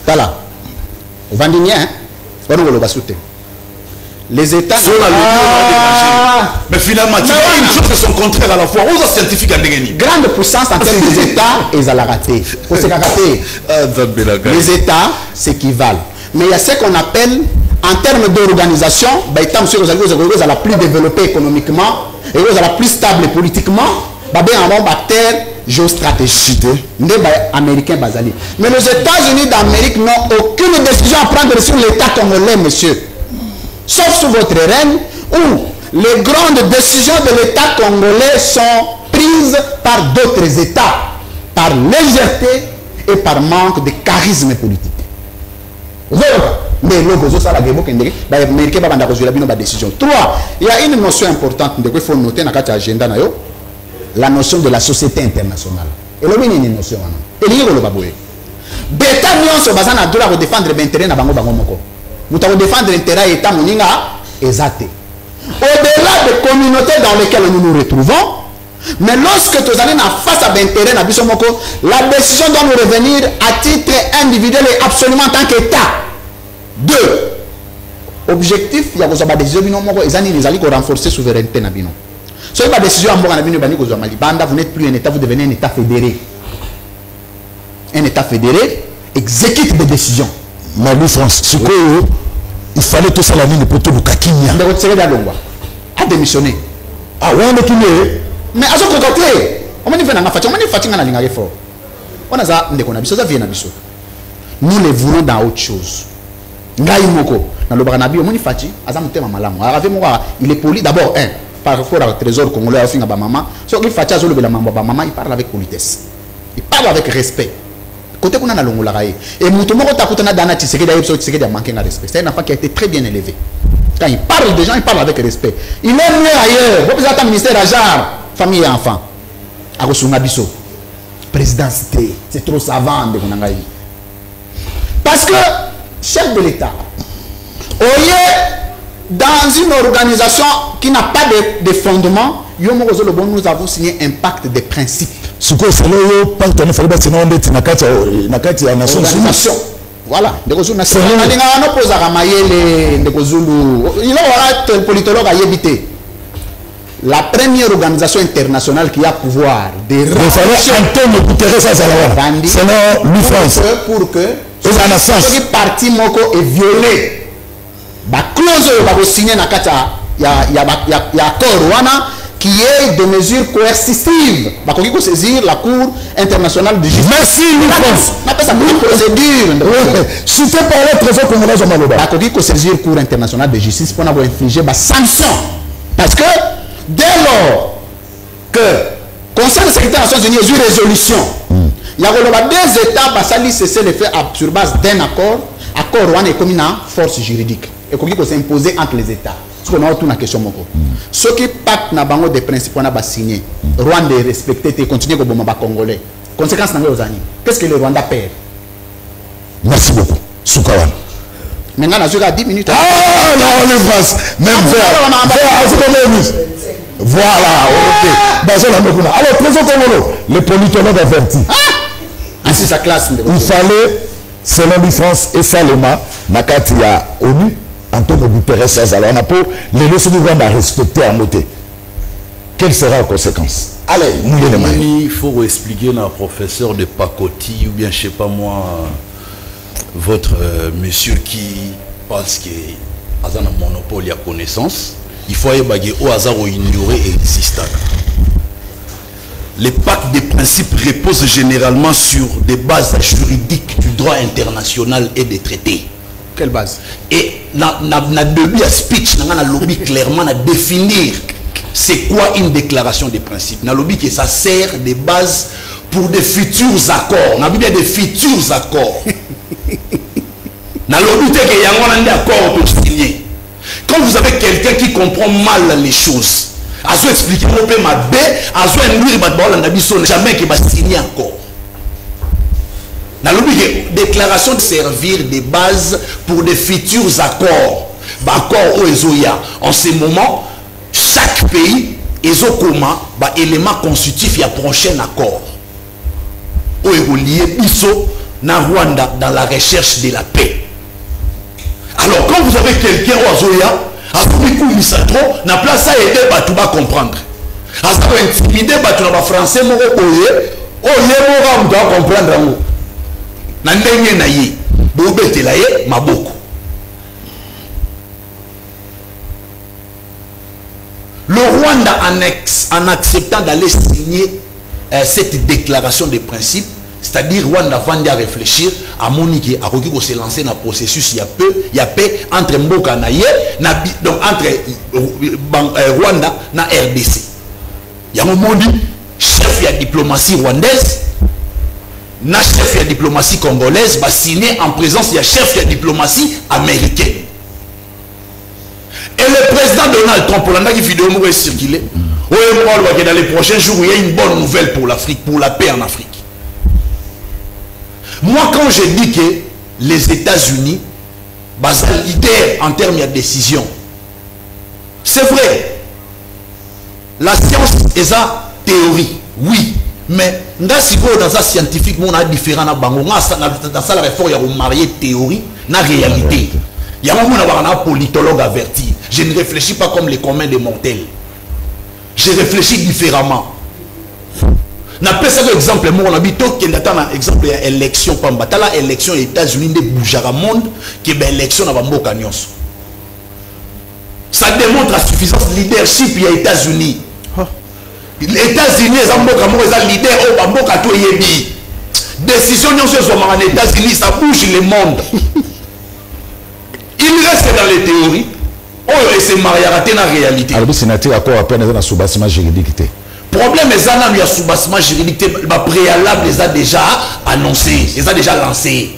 voilà. Les États... Mais finalement, tu vois une chose de son contraire à la fois. Aux scientifiques à dégainer. Grande puissance en termes des États et à la raté. Les États s'équivalent. Mais il y a ce qu'on appelle, en termes d'organisation, ils la plus développée économiquement, et la plus stable politiquement, un acteur géostratégique. Américain basali. Mais les États-Unis d'Amérique n'ont aucune décision à prendre sur l'État congolais, monsieur. Sauf sous votre règne, où les grandes décisions de l'État congolais sont prises par d'autres États, par légèreté et par manque de charisme politique. Mais décision. 3. Il y a une notion importante qu'il faut noter dans l'agenda, la notion de la société internationale. Et là, il y a une notion. Et il y a une notion. Beta nyonso bazana dola ko défendre l'intérêt na bango bango moko. Muta ko défendre l'intérêt état moninga ezate. Au-delà des communautés dans lesquelles nous nous retrouvons, mais lorsque tu as face à l'intérêt na biso moko, la décision doit nous revenir à titre individuel et absolument en tant qu'État. 2. Objectif, il y a des décisions bino moko ezani les ali ko renforcer souveraineté na bino. So il y a des décisions amboka na bino bani ko zo malibanda, vous n'êtes plus un État, vous devenez un État fédéré. Un État fédéré exécute des décisions. Mais lui, France, ce il fallait tout ça la ligne pour tout le Kakinia. Mais vous savez, a démissionné. Ah ouais, on est tombé. Mais à ce côté, on m'a dit, on a ça, nous les voulons dans autre chose. Il est poli d'abord, par rapport au trésor congolais, il parle avec politesse. Il parle avec respect. Côté qu'on a la et Moutoumoko Takutana Dana Tshisekedi a manqué de respect. C'est un enfant qui a été très bien élevé. Quand il parle des gens, il parle avec respect. Il est mieux ailleurs. Vous êtes un ministère Ajar, famille et enfants. Agosuna Bisso. Présidentité. C'est trop savant de Konangaï. Parce que, chef de l'État, dans une organisation qui n'a pas de fondement, nous avons signé un pacte de principes. Ce que c'est le pacte de principes, c'est une nation. Voilà. Il y a un politologue à Yébité. La première organisation internationale qui a pouvoir de selon l'UFRANCE pour que ce parti moko est violé. La clause va signer dans il y a accord qui est de mesures coercitives. Il faut saisir la Cour internationale de justice. Merci, l'UFRANCE. On appelle ça une procédure. Si tu parles de trésor congolais, il faut saisir la Cour internationale de justice pour avoir infligé des sanctions. Parce que dès lors que le Conseil de sécurité des Nations Unies a eu résolution, il y a deux États qui cessent le fait sur base d'un accord. Accord est comme une force juridique. Et qu'il faut s'imposer entre les États. Ce qu'on a autour de la question. Ce qui pacte na bango des principes qu'on a signé, Rwanda est respecté et continue comme les Congolais. Conséquence dans les années. Qu'est-ce que le Rwanda perd? Merci beaucoup. Soukawan. Maintenant, on a 10 minutes. Ah non, les France. Même voilà, ok. Alors, trésor congolais, les politologues avertis. C'est sa classe. Il fallait, selon la France et Salema, Nakati a ONU, Antonio Guterres, on a pour les leçons du Rwanda à respecter à noter. Quelle sera la conséquence? Allez, mouillez les mains. Il faut expliquer à un professeur de pacotille ou bien, je ne sais pas moi, votre monsieur qui pense qu'il a un monopole à connaissance. Il faut aller au hasard ou ignorer et exister. les pactes de principes reposent généralement sur des bases juridiques du droit international et des traités. Quelle base? Et na début à speech, na lobby clairement à définir c'est quoi une déclaration de principes. Na lobby que ça sert de base pour des futurs accords. Na bien des futurs accords. Na lobby que yango na des accords pour signer. Quand vous avez quelqu'un qui comprend mal les choses, à se expliquer mon père ma B, à se induire jamais qu'il va signer encore. Dans le but déclaration de servir des bases pour des futurs accords. Accords au Ezoya. En ce moment, chaque pays Ezokoma ba élément constitutif à prochain accord. Au lié Biso na Rwanda dans la recherche de la paix. Alors quand vous avez quelqu'un au Ezoya, trop, na place ça aider tu vas comprendre. As intimider tu na français moko oye moko doit comprendre. Na ndenge na ye bo betela ye maboko. Le Rwanda en acceptant d'aller signer cette déclaration de principe, c'est-à-dire Rwanda va à réfléchir à Monique à qui se lancer dans le processus il y a paix entre Mboka na ye donc entre Rwanda na RDC. Il y a un moment chef de la diplomatie rwandaise na chef de la diplomatie congolaise va signer en présence de chef de la diplomatie américaine. Et le président Donald Trump, pour la vidéo est circulée, dans les prochains jours, il y a une bonne nouvelle pour l'Afrique, pour la paix en Afrique. Moi, quand je dis que les États-Unis sont leaders en termes de décision, c'est vrai. La science est la théorie, oui. Mais dans la scientifique, on a différent dans la réforme, il y a marié théorie, la réalité. Il y a un politologue averti. Je ne réfléchis pas comme les communs des mortels. Je réfléchis différemment. N'appelle ça l'exemple, moi on a dit qu'il y a exemple élection pamba. T'as l'élection aux États-Unis de bougera monde qui est l'élection dans Bamboka Nyonso. Ça démontre la suffisance de leadership aux États-Unis. Les États-Unis, les leaders au Bamboka to yebi. Décision Nyonso sont en États-Unis, ça bouge le monde. Il reste dans les théories. Oh, et c'est marié dans la réalité. Alors, c'est un accord à peine dans le sous-bassement juridique. Le problème est que le sous-bassement juridique, le préalable les a déjà annoncé, les a déjà lancé.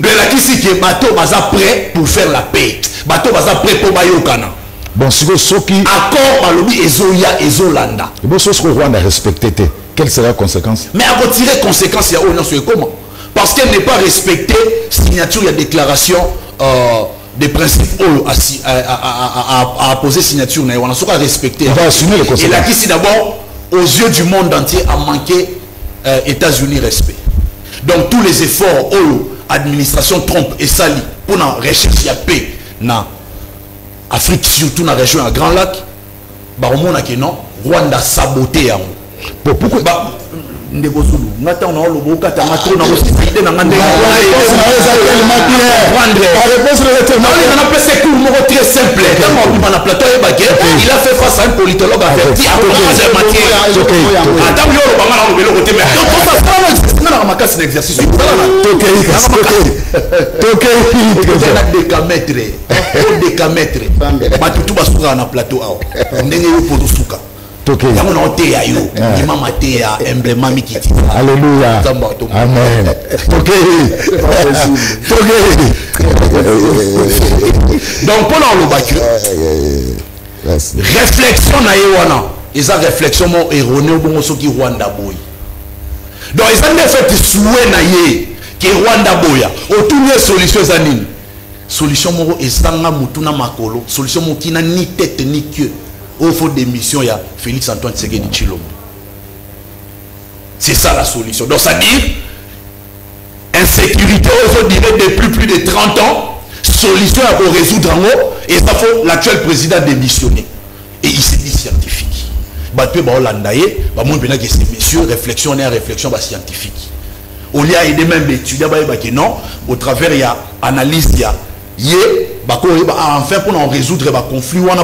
Mais là, qui c'est que bateau est prêt pour faire la paix? Bateau est prêt pour Bayokana. Bon, si vous qui accord par le Ezoya et Zolanda. Et bon, si vous Rwanda respecté, quelle sera la conséquence? Mais à retirer conséquence, il y a non, c'est comment? Parce qu'elle n'est pas respectée, signature, il y a déclaration des principes à poser signature, on a soit respecté. On va assumer les conséquences. Et là, qui d'abord, aux yeux du monde entier, a manqué États-Unis respect. Donc tous les efforts, l'administration Trump et Sali, pour la recherche de paix, dans Afrique, surtout dans la région à Grand Lac, Rwanda saboté. Pourquoi ndeko zulu ngata on a le boka ta matro na aussi idée na ngande la réponse est très simple. Dans le plateau il a fait face à un politologue averti à cause de matière. Attends yo ba ngala ngelo côté mais donc ça na makasi na exercice décamètre batutu basura na plateau awo ndenge yo pour suka. Alléluia. Amen. Donc pendant le bac, réflexion na yewana, ils ont réflexion erronée au ceux qui Rwanda boy. Donc ils ont fait souhait na ye qui Rwanda boya. Autour de solution zanine. Solution moro ezanga mutuna makolo, solution mo kina ni tête ni queue. Au fond des missions, il y a Félix Antoine Tshisekedi Tshilombo. C'est ça la solution. Donc ça dit, insécurité, on dirait depuis plus de 30 ans, solution à résoudre en haut, et ça faut l'actuel président démissionner. Et il s'est dit scientifique. Batpe ba Holandaye, ba mon bena que ces messieurs réflexion et réflexion scientifique. On y a aidé même étudiants ba non, au travers il y a analyse il y a enfin pour nous résoudre le conflit pour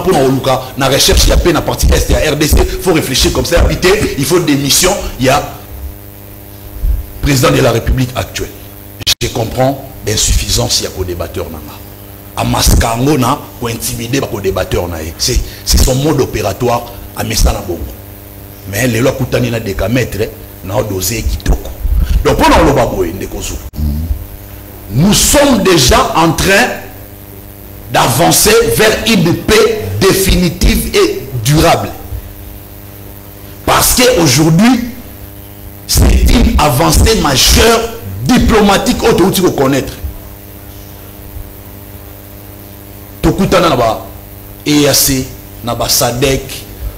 la recherche il y a peine à partir est à RDC, il faut réfléchir comme ça, il faut des missions, il y a président de la République actuelle. Je comprends l'insuffisance il y a co-débatteur à maskango na pour intimider les co-débatteur c'est son mode opératoire à Messana Bongo. Mais les lois coutani na décamètre na dosé kitoko. Donc pour nous nous sommes déjà en train d'avancer vers une paix définitive et durable. Parce qu'aujourd'hui, c'est une avancée majeure diplomatique autour de connaître. Tokutana naba EAC, naba SADC,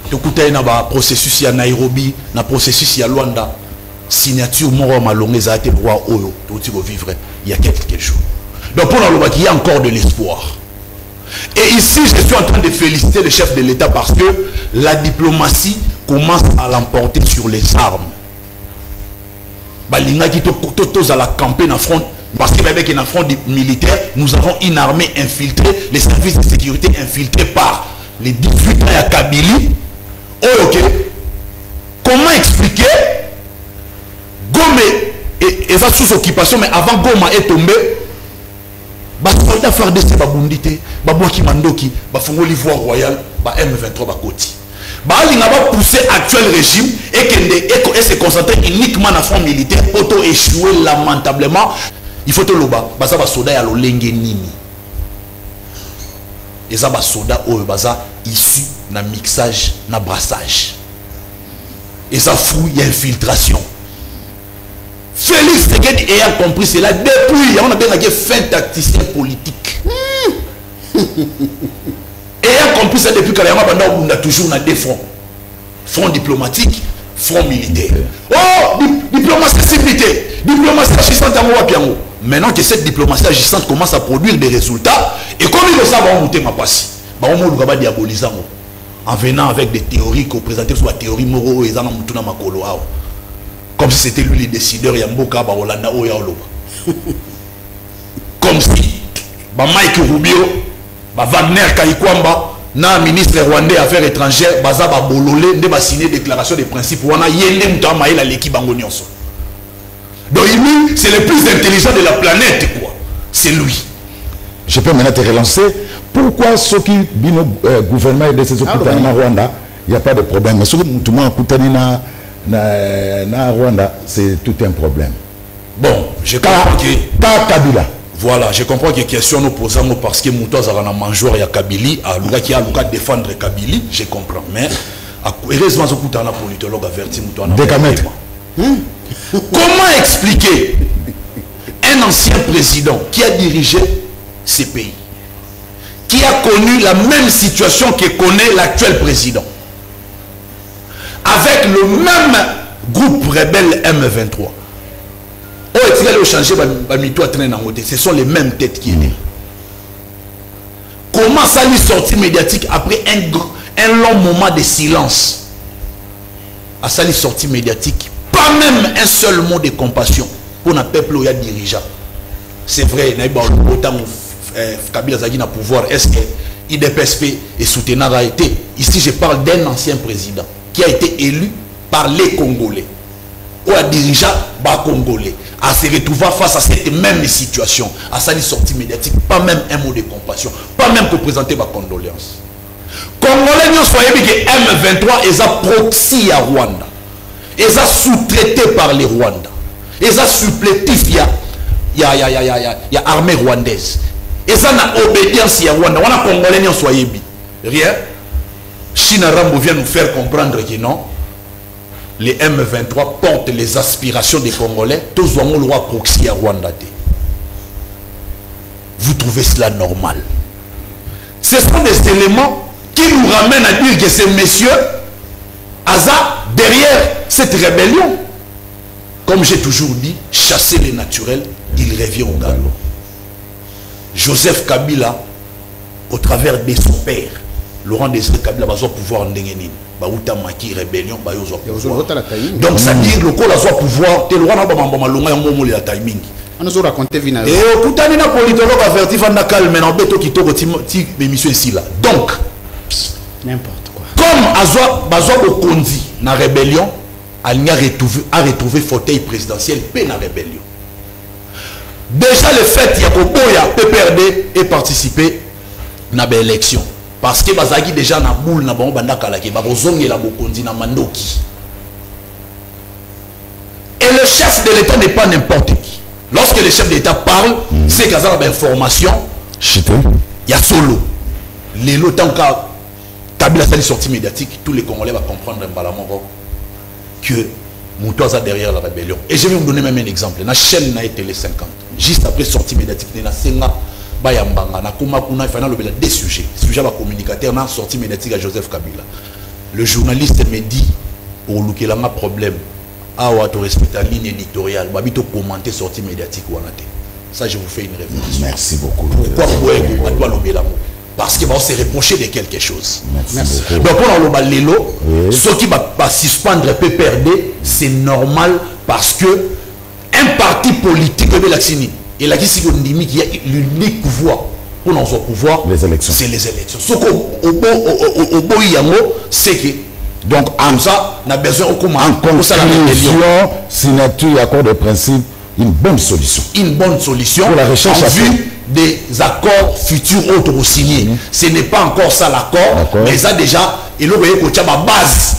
tokutana naba processus ya Nairobi, na processus ya Luanda, signature moro malongé ça a été droit oyo, tout vivre il y a quelques jours. Donc pour nous il y a encore de l'espoir. Et ici je suis en train de féliciter le chef de l'État parce que la diplomatie commence à l'emporter sur les armes. Balinga qui à la camper dans front parce qu'avec un front militaire, nous avons une armée infiltrée, les services de sécurité infiltrés par les 18 ans à Kabylie. Oh, ok. Comment expliquer Gome et ça sous occupation, mais avant Goma est tombé, les soldats FARDC babundité, babouaki mandoki, bafongo l'ivoire royal, M23 bakoti. Il a poussé l'actuel régime et se concentrer uniquement dans le front militaire pour échouer lamentablement. Il faut que les soldats soient nini. Et les soldats sont issus d'un mixage, d'un brassage. Et ça fout, il y a infiltration. Félix Tshisekedi ayant compris cela depuis, on a bien fait tacticien politique. Ayant compris ça depuis qu'on a toujours des fronts. Front diplomatique, front militaire. Oh, diplomatie civilité, diplomatie agissante à moi piano. Maintenant que cette diplomatie agissante commence à produire des résultats, et comme il le savent, on va monter ma passe. On va diaboliser en venant avec des théories qu'on présentait sur la théorie Moro et Zana Mutuna Makolo. Comme si c'était lui le décideur Yamboka Baolanda Oyaoloba. Comme si Mike Rubio, Wagner Kaikwamba, na ministre rwandais affaires étrangères, Bazaba Bololé, ne va signer déclaration de principes. On a yéné Moutama et la l'équipe Bangonianso. Donc lui, c'est le plus intelligent de la planète, quoi. C'est lui. Je peux maintenant te relancer. Pourquoi ceux qui bino gouvernement et de ces hôpitaux en Rwanda, il n'y a pas de problème. Mais ceux qui na Rwanda, c'est tout un problème. Bon, je comprends que Kabila. Voilà, je comprends que question nous posons parce que Moutouz a un mangeoire à Kabylie, à Luga qui a défendre Kabylie, je comprends. Mais heureusement, ce coup un politologue averti Moutouz. Comment expliquer un ancien président qui a dirigé ces pays, qui a connu la même situation que connaît l'actuel président, avec le même groupe rebelle M23. Ce sont les mêmes têtes qui étaient. Comment ça lui sortir médiatique après un long moment de silence? À ça lui sortir médiatique, pas même un seul mot de compassion pour un peuple où il y a dirigeant. C'est vrai, Kabila Zagi n'a pouvoir. Est-ce que IDPSP est soutenable a été? Ici, je parle d'un ancien président qui a été élu par les Congolais. Ou un dirigeant congolais. À se retrouver face à cette même situation. À sa sortie médiatique, pas même un mot de compassion. Pas même pour présenter ma condoléance. Congolais, nous soyons que M23 est un proxy à Rwanda. Ils sont sous-traités par les Rwandais. Ils sont supplétifs. Il y a armée rwandaise. Ils sont en obédience à Rwanda. On a Congolais, nous soyons rien. Chine Rambo vient nous faire comprendre que non. Les M23 portent les aspirations des Congolais. Tous ont le droit proxy à Rwanda. Vous trouvez cela normal? Ce sont des éléments qui nous ramènent à dire que ces messieurs, derrière cette rébellion, comme j'ai toujours dit, chasser les naturels, il revient au galop. Joseph Kabila, au travers de son père, Laurent Désiré Kabila, va pouvoir en dégainer. Maki rébellion, donc ça dit le coup la soit pouvoir, tel roi n'a pas la timing. On nous a raconté Vina. Et au Koutani, na politologue averti, Vanda calme, mais en béto qui tourne, ti émission ici là. Donc, n'importe quoi. Comme Azwa Bokondi, na rébellion, elle a retrouvé fauteuil présidentiel, paix na rébellion. Déjà le fait, il y a Koboya, PPRD, et participer à l'élection. Parce que Bazaki déjà na boule, na bon banda kalaki, Bazongi la Bokondi, na Mandoki. Et le chef de l'État n'est pas n'importe qui. Lorsque le chef de l'État parle, c'est qu'il y a une information. Il y a solo. Les lots, tant que Kabila a une sortie médiatique, tous les Congolais vont comprendre que Moutouaza derrière la rébellion. Et je vais vous donner même un exemple. La chaîne n'a été les 50. Juste après sortie médiatique, il y a Senga, Bayambanga, Nakumakuna, il y a des sujets. Sujet à communicateur, na sortie médiatique à Joseph Kabila. Le journaliste me dit, pour le problème, ah ouais, tu respectes la ligne éditoriale, tu peux commenter sortie médiatique ou ça, je vous fais une réflexion. Merci beaucoup. Pourquoi parce qu'il va se reprocher de quelque chose. Merci. Donc pour le Lelo, ce qui va suspendre PPRD, c'est normal parce que un parti politique de l'Axini, et là qui a l'unique pouvoir pour notre pouvoir, les élections. C'est les élections. Ce qu'au Boyango, c'est que donc en ça, on a besoin au comment en conclusion, signature, accord de principe, une bonne solution. Une bonne solution pour la recherche en vue des accords futurs autres signés. Ce n'est pas encore ça l'accord, mais ça déjà, il y a ma base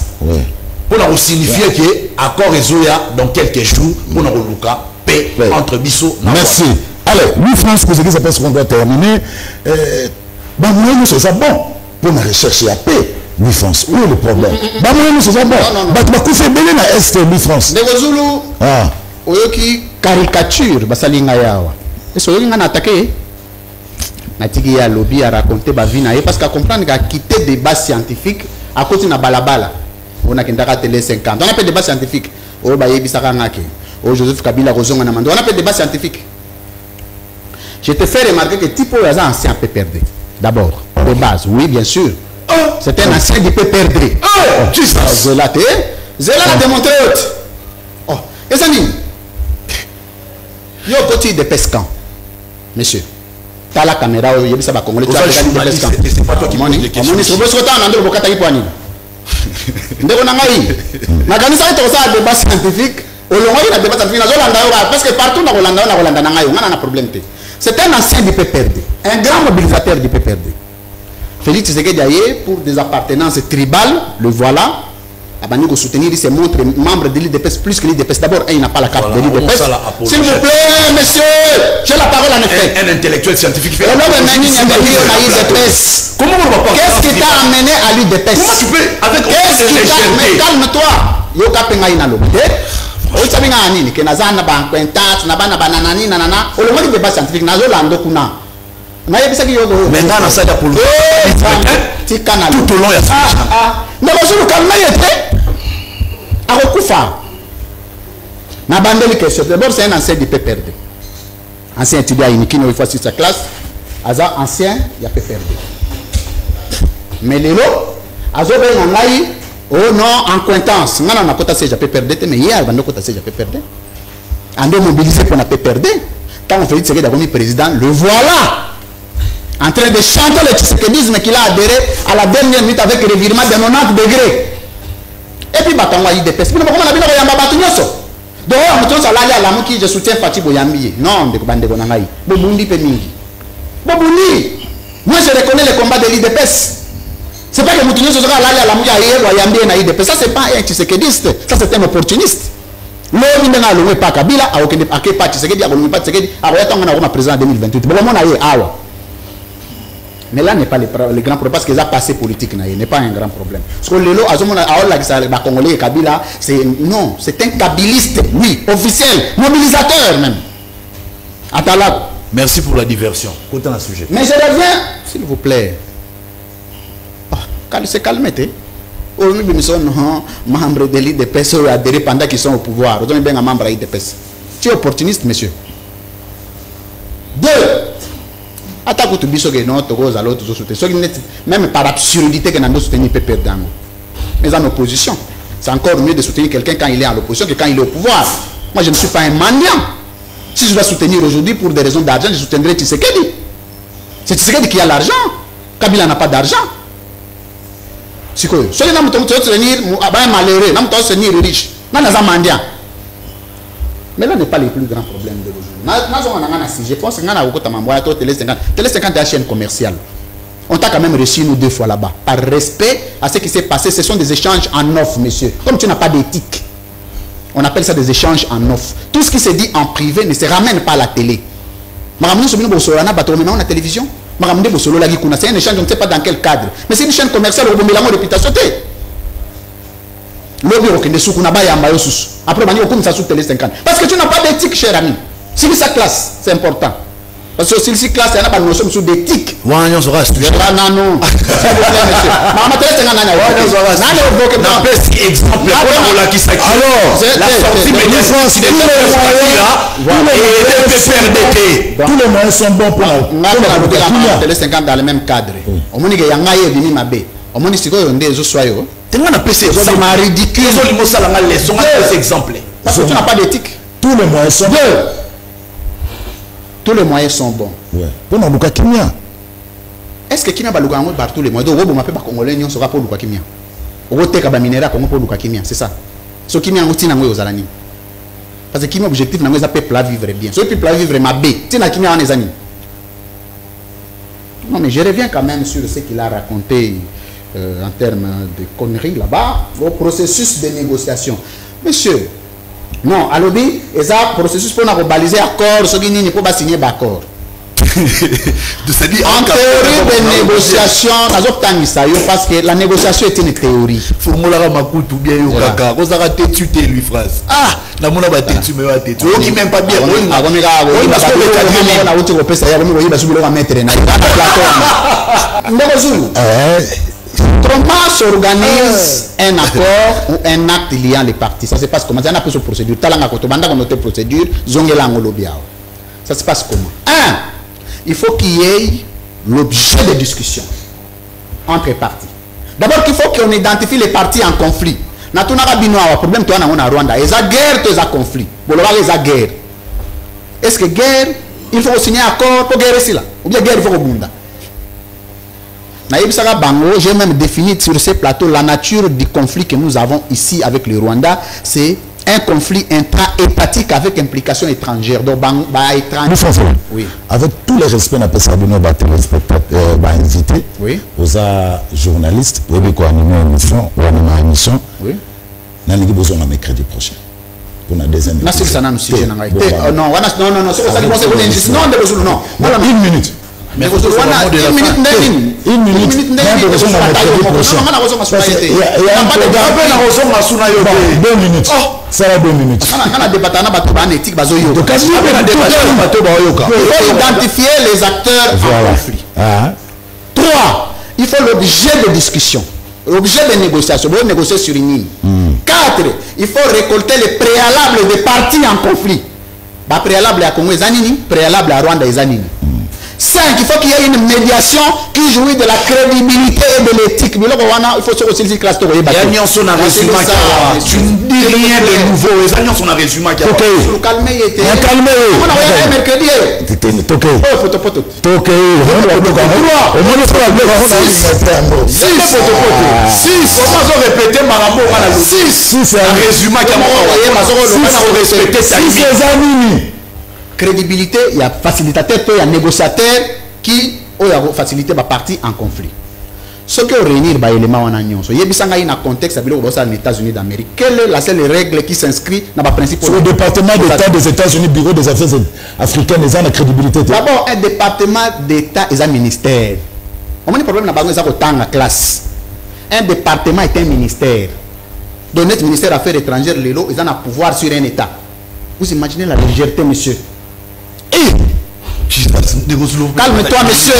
pour nous signifier que l'accord est dans quelques jours pour nous paix entre Bissau. Merci. Allez, nous, France, pour ce qui s'appelle ce qu'on doit terminer, nous, c'est ça bon pour la recherche à paix. Ni France, où est le problème? Nous, c'est ça bon. Tu vas bien à Est ni France. Ah. Oyoki caricature basalinga yawa. Est-ce que on a attaqué? Natiki ya lobby a raconté ba vie na parce qu'à comprendre qu'à quitter débat scientifique à cause na balabala. On a kindaka télé 50. On appelle débat scientifique. Oh ba yebisaka ngaki. Oh Joseph Kabila Rozonga na mando. On appelle débat scientifique. Je te fais remarquer que Tipo Yaza ancien PPRD. D'abord, de base, oui bien sûr. C'est un ancien du PPRD. Zela l'a démontré. Oh, et ça dit. Yo côté de pescan. Monsieur. T'as la caméra, il y a ça va congolais. C'est pas toi qui poses les questions. C'est parce que t'as un endroit bokata ipwani. Ndeko nangai. Na kanisa ito ça débat scientifique. Au long il y a débat scientifique. Parce que partout dans Rolanda nangai, on a un problème. C'est un ancien du PPRD, un grand mobilisateur du PPRD. Félix Tshisekedi Aye pour des appartenances tribales, le voilà. Abani soutenir, il se montre membre de l'IDPS plus que l'IDPS. D'abord, il n'a pas la carte de l'IDPS. S'il vous plaît, monsieur, j'ai la parole en effet. Un intellectuel scientifique fait. Comment on va pas? Qu'est-ce qui t'a amené à l'IDPS? Comment tu peux avec qu'est-ce qui t'a amené? Calme-toi. Yoka penga ina lobe. O tsabi nga nini ke nazana ba acquaintance na bana banana nini nanana. O le moni débat scientifique nazo lando kuna. Maintenant, ça pour le tout au long, il y a ça. Mais le calme à Rokufa. Na bandeli question. D'abord, c'est un ancien du PPRD. Ancien étudiant à Inikino, il faut sur sa classe. Aza ancien, il y a PPRD. Mais les lots, Azo ben nangai, oh non, en cointance. Non, on a côté CJ PPRD, mais hier, on a côté CJ PPRD. On doit mobiliser pour la PPRD. Quand on fait dire que président, le voilà. En train de chanter le tshisekidisme qu'il a adhéré à la dernière minute avec le revirement de 90 degrés. Et puis, on va y dépêcher. Mais comment on a bien yamba batunyoso? Donc, on a allé à la mouki, je soutiens Fatih Boyambi. Non, de bande de Nangaï. Bobundi Pemingi. Bobundi. Moi, je reconnais le combat de l'IDPS. C'est pas que Moutinyoso sera allé à la mouki à Boyambi et l'IDPS. Ça, c'est pas un tshisekidiste. Ça, c'est un opportuniste. L'homme n'a pas pas Kabila, a aucun pas Tshisekedi, a aucun pas Tshisekedi, a aucun président en 2028. Bon, on a eu Awa. Mais là n'est pas le grand problème parce que ça passé politique n'est pas un grand problème. Parce que le lot à Congolais et Kabila, c'est non, c'est un kabiliste, oui, officiel, mobilisateur même. Atala. Merci pour la diversion. Côté un sujet. Mais je reviens, s'il vous plaît. C'est calmez. Aujourd'hui, sont membres de l'IDPS ou adhérés pendant qu'ils sont au pouvoir. Aujourd'hui, bien un membre de l'IDPS. Tu es opportuniste, monsieur. Deux. Attaque tout biso que non, Togo à l'autre même par absurdité que nous avons soutenu PPRD. Mais en opposition, c'est encore mieux de soutenir quelqu'un quand il est à l'opposition que quand il est au pouvoir. Moi, je ne suis pas un mendiant. Si je dois soutenir aujourd'hui pour des raisons d'argent, je soutiendrai Tshisekedi. C'est Tshisekedi qui a l'argent. Kabila n'a pas d'argent. C'est quoi? Si on a soutenir un malheureux, on a soutenir riche, on a un mendiant. Mais là n'est pas le plus grand problème de l'aujourd'hui. Je pense que Télé 50 est la chaîne commerciale. On t'a quand même reçu nous 2 fois là-bas. Par respect à ce qui s'est passé, ce sont des échanges en offre, monsieur. Comme tu n'as pas d'éthique, on appelle ça des échanges en offre. Tout ce qui se dit en privé ne se ramène pas à la télé. On a la télévision. C'est un échange, on ne sait pas dans quel cadre. Mais c'est une chaîne commerciale, on a une réputation. Après, on a sous Télé 50. Parce que tu n'as pas d'éthique, cher ami. Si sa classe, c'est important. Parce que si classe, il y a pas de notion sous d'éthique. Non, non. S'il vous plaît, monsieur. Tous les moyens sont bons pour la Télé 50 dans le même cadre. On dit qu'il y a un demi mabé. On dit que parce que tu n'as pas d'éthique. Tous les moyens sont bons. Tous les moyens sont bons. Est-ce que Kimia Baluga par tous les moyens? Donc, on m'appelle pas Congolais, on sera pour Kimia. On va te minera Congo pour Kimia, c'est ça. Ce Kimia on tient aux alani. Parce que Kimia objectif n'a pas peuple à vivre bien. Ce peuple à vivre ma bé. Tiens à Kimia en les amis. Non mais je reviens quand même sur ce qu'il a raconté en termes de conneries là-bas, au processus de négociation. Monsieur. Non, alors dit, et ça, processus pour nous baliser accord, ce qui n'est pas signer d'accord. En théorie de négociation, parce que la négociation est une théorie. Formula Makutu bien Yokaka, vous avez têtu lui phrase. Ah, la mouna va têtu mais va têtu. On dit même pas bien. Comment s'organise un accord ou un acte liant les parties? Ça se passe comment? Ça n'a pas de procédure. Procédure. Ça se passe comment? Il faut qu'il y ait l'objet de discussion entre les parties. D'abord, il faut qu'on identifie les parties en conflit. Le problème, tu as en Rwanda. Il y a guerre, il y a conflit. Il y a guerre. Est-ce que guerre, il faut signer un accord pour guerre ici là? Ou bien guerre, il faut que j'ai même défini sur ce plateau la nature du conflit que nous avons ici avec le Rwanda. C'est un conflit intra-étatique avec implication étrangère. Donc, oui. Avec tous les respects, on appelle ça invité aux journalistes, oui. émission, oui. On a besoin de mercredi prochain. Pour la deuxième émission. Une minute. Mais une minute, 2 minutes. Ça va 2 minutes. Il faut identifier les acteurs en conflit. 3. Il faut l'objet de discussion. L'objet de négociation. Vous pouvez négocier sur une ligne. 4. Il faut récolter les préalables des parties en conflit. Préalable à Congo et Zanini, préalable à Rwanda et Zanini. 5. Il faut qu'il y ait une médiation qui jouit de la crédibilité et de l'éthique. Il faut se aussi classe. Tu ne dis rien de nouveau. On a résumé. Crédibilité, il y a facilitateur, il y a négociateur qui a facilité ma partie en conflit. Ce qui réunir les éléments en union. Il y a un contexte aux États-Unis d'Amérique. Quelle est la seule règle qui s'inscrit dans le principe? Sur le département d'État des États-Unis, bureau des affaires africaines, ils ont la crédibilité. D'abord, un département d'État et un ministère. On a un problème dans la classe. Un département est un ministère. Donc, notre ministère des Affaires étrangères, ils ont un pouvoir sur un État. Vous imaginez la légèreté, monsieur? Calme-toi, monsieur.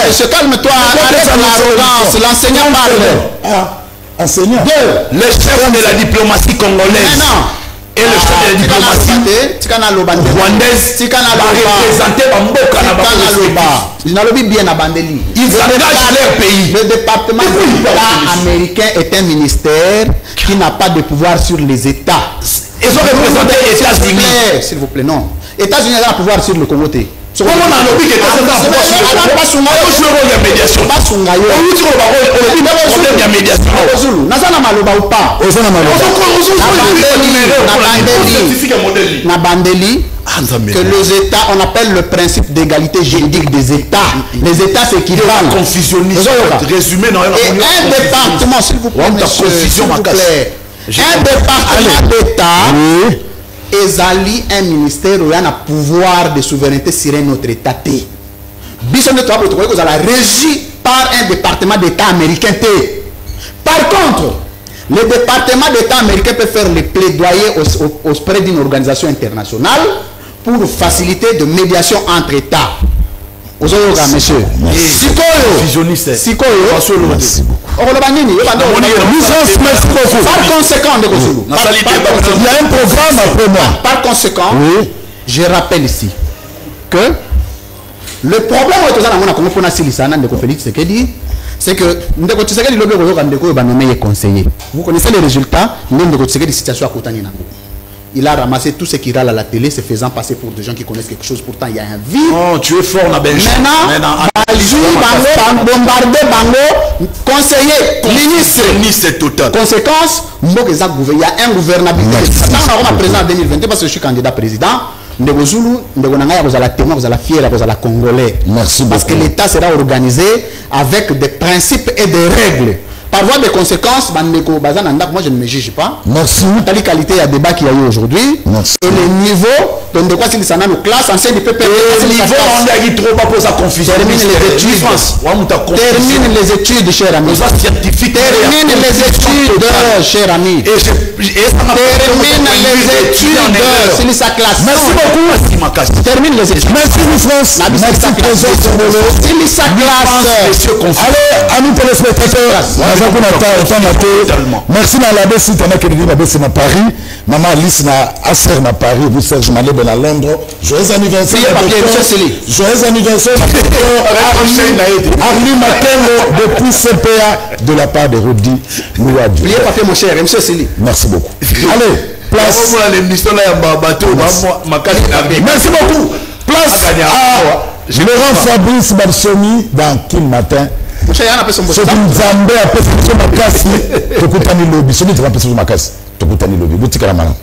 Monsieur, calme-toi. Arrête l'arrogance. L'enseignant parle. Enseignant. Le chef de la diplomatie congolaise. et le chef de la diplomatie rwandaise va représenter Bamboka na Nalobi bien à Bandeli. Ils engagent leur pays. Le département d'État américain est un ministère qui n'a pas de pouvoir sur les États. Ils ont représenté les États-Unis. S'il vous plaît, non. États-Unis ont un pouvoir sur le Congo. Comment on a lobby que États-Unis ont un pouvoir sur le Congo? Médiation. Que les États, on appelle le principe d'égalité juridique des États. Les États s'équivalent. Confusionniste. Résumé dans un département, s'il vous plaît, un département d'État. Ezali un ministère où il y a un pouvoir de souveraineté sur notre État. Bison de travail, vous allez régi par un département d'État américain. Par contre, le département d'État américain peut faire les plaidoyers auprès d'une organisation internationale pour faciliter de médiation entre États. Monsieur. Par conséquent, il y a un programme après moi. Par conséquent, je rappelle ici que le problème c'est que vous connaissez les résultats, situation à il a ramassé tout ce qui râle à la télé, se faisant passer pour des gens qui connaissent quelque chose. Pourtant, il y a un vide. Oh, tu es fort, Nabelge. Maintenant, bombardé Bango, conseiller, ministre. C'est total. Conséquence, il y a un gouvernement. On a président en 2022 parce que je suis candidat président. Merci parce que l'État sera organisé avec des principes et des règles. Par voie de conséquences, moi je ne me juge pas. Merci. La qualité à débat qu'il y a eu aujourd'hui. Et le niveau, donc de quoi c'est ça nos classes, anciens du PPP. Le niveau, on a dit trop pas pour sa confusion. Termine les études. Termine les études, cher ami. Termine les études, cher ami. Termine les études. C'est sa classe. Merci beaucoup. Termine les études. Merci, France. Merci, président. C'est sa classe. Allez, amis téléspectateurs. Merci à la baisse, on a que dit la baisse à Paris, maman Alice na Acer na Paris, vous Serge Malé à Londres. Joyeux anniversaire. Joyeux anniversaire. Arlie Matengo depuis CPA de la part de Rodi Mouadou. Papier mon cher, monsieur Céline. Merci beaucoup. Allez, place. Merci beaucoup. Place à Laurent Fabrice Barsomi dans Kim Matin. C'est une Zambé à Pessoa Makasi. Tokutani Lobby. C'est une Zambé à Pessoa Makasi. Tokutani Lobby. Boutique à la main.